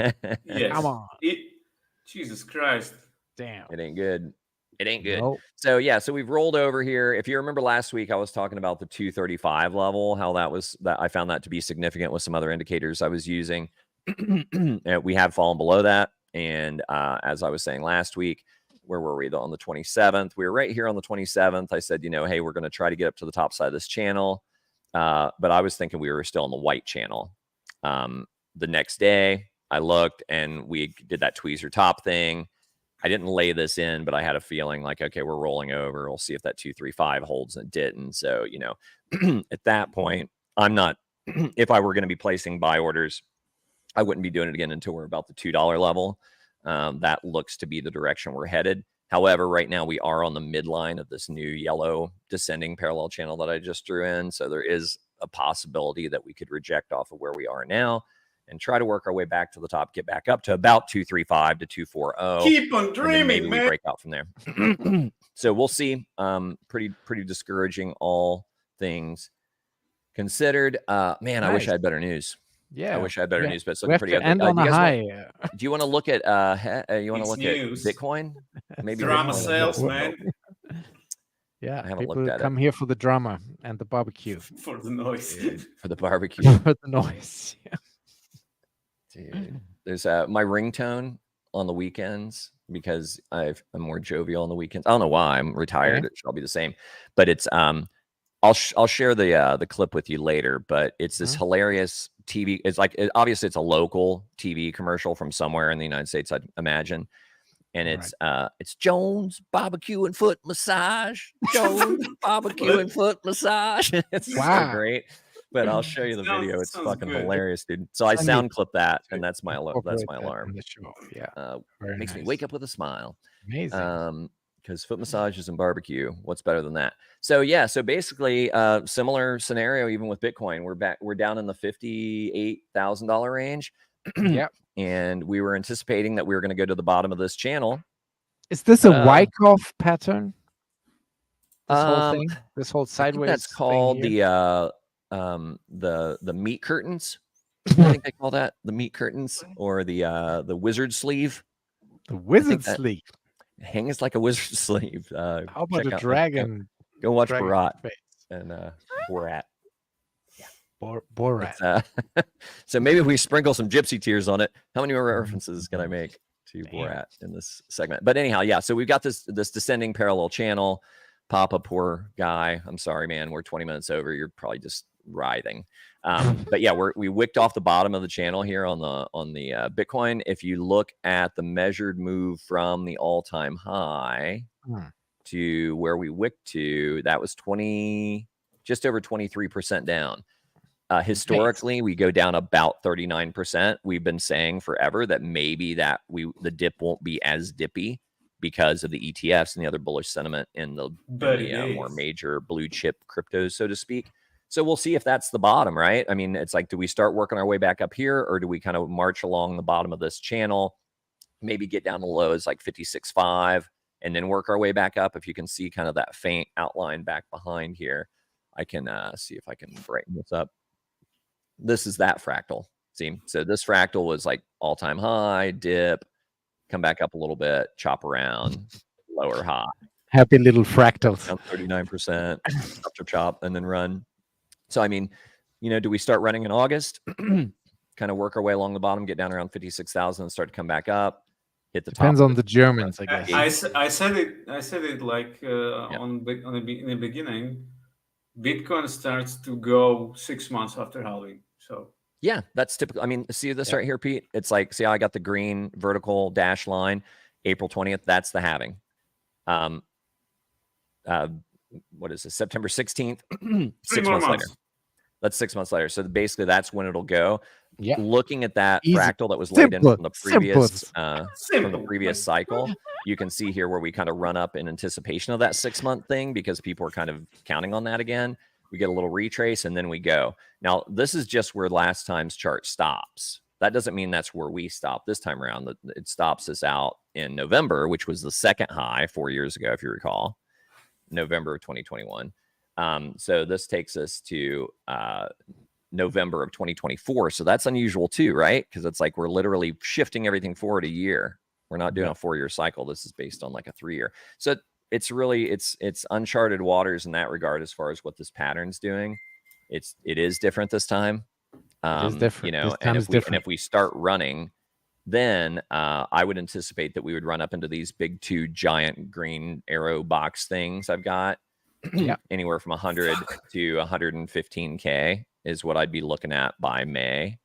Yes. Come on. Jesus Christ. Damn. It ain't good. It ain't good. Nope. So yeah, so we've rolled over here. If you remember last week, I was talking about the 235 level, how that I found that to be significant with some other indicators I was using. We have fallen below that. And as I was saying last week, where were we though? On the 27th, we were right here on the 27th. I said, hey, we're going to try to get up to the top side of this channel. But I was thinking we were still on the white channel. The next day I looked and we did that tweezer top thing. I didn't lay this in, but I had a feeling like, okay, we're rolling over. We'll see if that 235 holds, and it didn't. So, at that point, I'm not, if I were going to be placing buy orders, I wouldn't be doing it again until we're about the $2 level. That looks to be the direction we're headed. However, right now we are on the midline of this new yellow descending parallel channel that I just drew in. So there is a possibility that we could reject off of where we are now and try to work our way back to the top, get back up to about 235 to 240. Keep on dreaming, man. We break out from there. So we'll see. Pretty discouraging, all things considered. Man, I wish I had better news. Yeah, I wish I had better news, but it's we looking have pretty to ugly. end on a high. Do you want to look at you want to look news. at Bitcoin? Maybe Drama Bitcoin. sales, man. Yeah, I haven't people looked at come here for the drama and the barbecue. For the noise. For the barbecue. For the noise. Yeah. Dude, there's my ringtone on the weekends, because I'm more jovial on the weekends. I don't know why. I'm retired. It shall be the same, but it's I'll share the clip with you later. But it's this hilarious TV. It's like obviously it's a local TV commercial from somewhere in the United States, I'd imagine. And it's Jones Barbecue and Foot Massage. Jones Barbecue and Foot Massage. It's so great. But I'll show you the video. It's fucking hilarious, dude. So I sound clip that, and that's my alarm. That's my alarm. Yeah, makes me wake up with a smile. Amazing. Because foot massages and barbecue, what's better than that? So yeah, so basically, similar scenario even with Bitcoin. We're down in the $58,000 range. Yep. And we were anticipating that we were going to go to the bottom of this channel. Is this a Wyckoff pattern? This whole thing, this whole sideways. That's called the meat curtains. I think they call that the meat curtains, or the wizard sleeve. The wizard sleeve. Hangs like a wizard sleeve. How about a dragon? Go watch Borat and Borat. Borat. So maybe we sprinkle some gypsy tears on it. How many more references can I make to Borat in this segment? But anyhow, yeah. So we've got this descending parallel channel. Papa, poor guy. I'm sorry, man. We're 20 minutes over. You're probably just writhing. But yeah, we wicked off the bottom of the channel here on the Bitcoin. If you look at the measured move from the all-time high to where we wicked to, that was just over 23% down. Historically, we go down about 39%. We've been saying forever that maybe the dip won't be as dippy because of the ETFs and the other bullish sentiment in the more major blue chip cryptos, so to speak. So we'll see if that's the bottom, right? I mean, it's like, do we start working our way back up here, or do we kind of march along the bottom of this channel, maybe get down to lows like 56.5 and then work our way back up? If you can see kind of that faint outline back behind here, I can see if I can brighten this up. This is that fractal. See, so this fractal was like all-time high, dip, come back up a little bit, chop around, lower high. Happy little fractals. 39%, chop, and then run. So, I mean, do we start running in August? Kind of work our way along the bottom, get down around 56,000 and start to come back up, hit the top. Depends on the Germans, I guess. I said it like in the beginning. Bitcoin starts to go 6 months after halving. So yeah, that's typical. I mean, see this right here, Pete? It's like, see how I got the green vertical dash line, April 20th. That's the halving. What is this? September 16th. 6 months later. That's 6 months later. So basically, that's when it'll go. looking at that Easy. fractal that was laid in Simple. from the Simple. previous cycle, you can see here where we kind of run up in anticipation of that 6-month thing because people are kind of counting on that again. We get a little retrace and then we go. Now, this is just where last time's chart stops. That doesn't mean that's where we stop this time around. It stops us out in November, which was the second high 4 years ago, if you recall, November of 2021. So this takes us to November of 2024. So that's unusual too, right? Because it's like we're literally shifting everything forward a year. We're not doing a 4-year cycle. This is based on like a 3-year. So it's really it's uncharted waters in that regard as far as what this pattern's doing. It is different this time. It is different. You know, and if we start running, then I would anticipate that we would run up into these big 2 giant green arrow box things I've got. Anywhere from 100 to 115K is what I'd be looking at by May,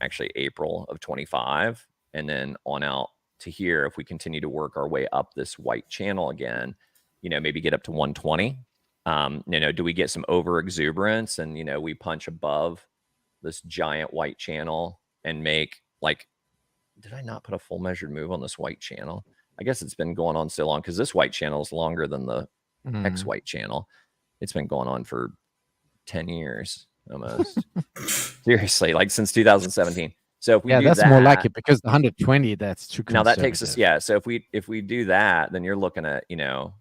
actually April of 25, and then on out to here. If we continue to work our way up this white channel again, you know, maybe get up to 120. You know, do we get some over exuberance and, you know, we punch above this giant white channel and make like, did I not put a full measured move on this white channel? I guess it's been going on so long because this white channel is longer than the X white channel. It's been going on for 10 years almost. Seriously, like since 2017. So if we do that's that, more like it because the 120, that's too conservative. now that takes us, so if we do that, then you're looking at, you know,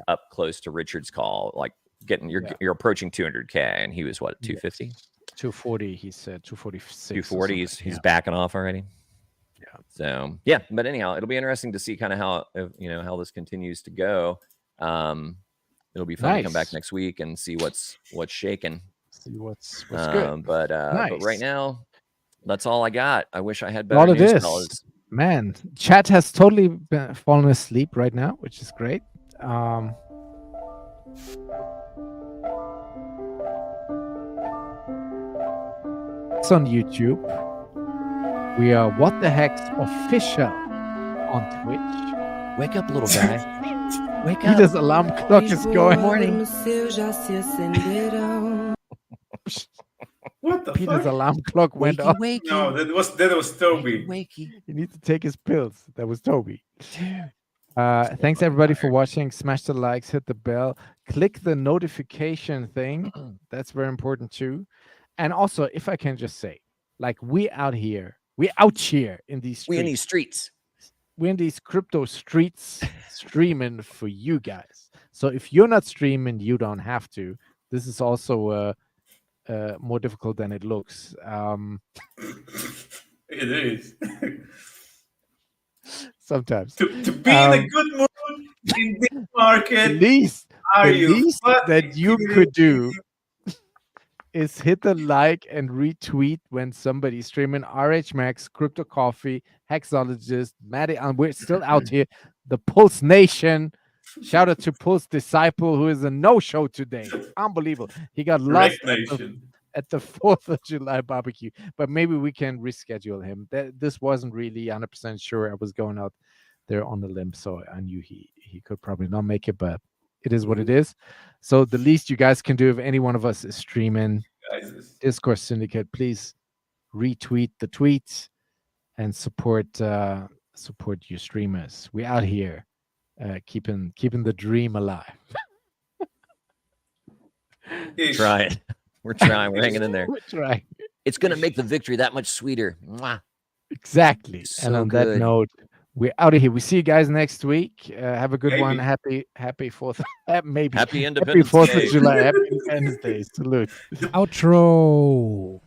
up close to Richard's call, like getting you're approaching 200K, and he was what, 250? 240, he said 246. 240, he's backing off already. So but anyhow, it'll be interesting to see kind of how, you know, how this continues to go. It'll be fun to come back next week and see what's shaking. See what's good. But right now, that's all I got. I wish I had all better of news, this, fellas. man. Chat has totally fallen asleep right now, which is great. It's on YouTube. We are What the Hex official on Twitch. Wake up, little guy. Wake up. Peter's alarm clock is going. Morning. What the Peter's fuck? alarm clock went off. No, that was Toby. Wakey. You need to take his pills. That was Toby. Thanks everybody for watching. Smash the likes, hit the bell, click the notification thing. That's very important too. And also, if I can just say, like we out here in these streets. We in these streets. We're in these crypto streets streaming for you guys. So if you're not streaming, you don't have to. This is also more difficult than it looks. It is. Sometimes. To be in a good mood in this market, the least that fucking you kidding could do is hit the like and retweet when somebody's streaming. RH Max, Crypto Coffee, Hexologist, Matty, and we're still out here. The Pulse Nation. Shout out to PulseDisciple, who is a no-show today. Unbelievable. He got lost at the 4th of July barbecue, but maybe we can reschedule him. This wasn't really 100% sure. I was going out there on the limb, so I knew he could probably not make it, but it is what it is. So the least you guys can do if any one of us is streaming Discourse Syndicate, please retweet the tweets and support your streamers. We out here keeping the dream alive. Trying. We're trying. We're hanging in there. We're trying. It's going to make the victory that much sweeter. Mwah. Exactly. So and on good. that note, we're out of here. We see you guys next week. Have a good one. Happy 4th. Maybe. Happy Independence Happy 4th Day. of July. Happy Independence Day. Salute. Outro.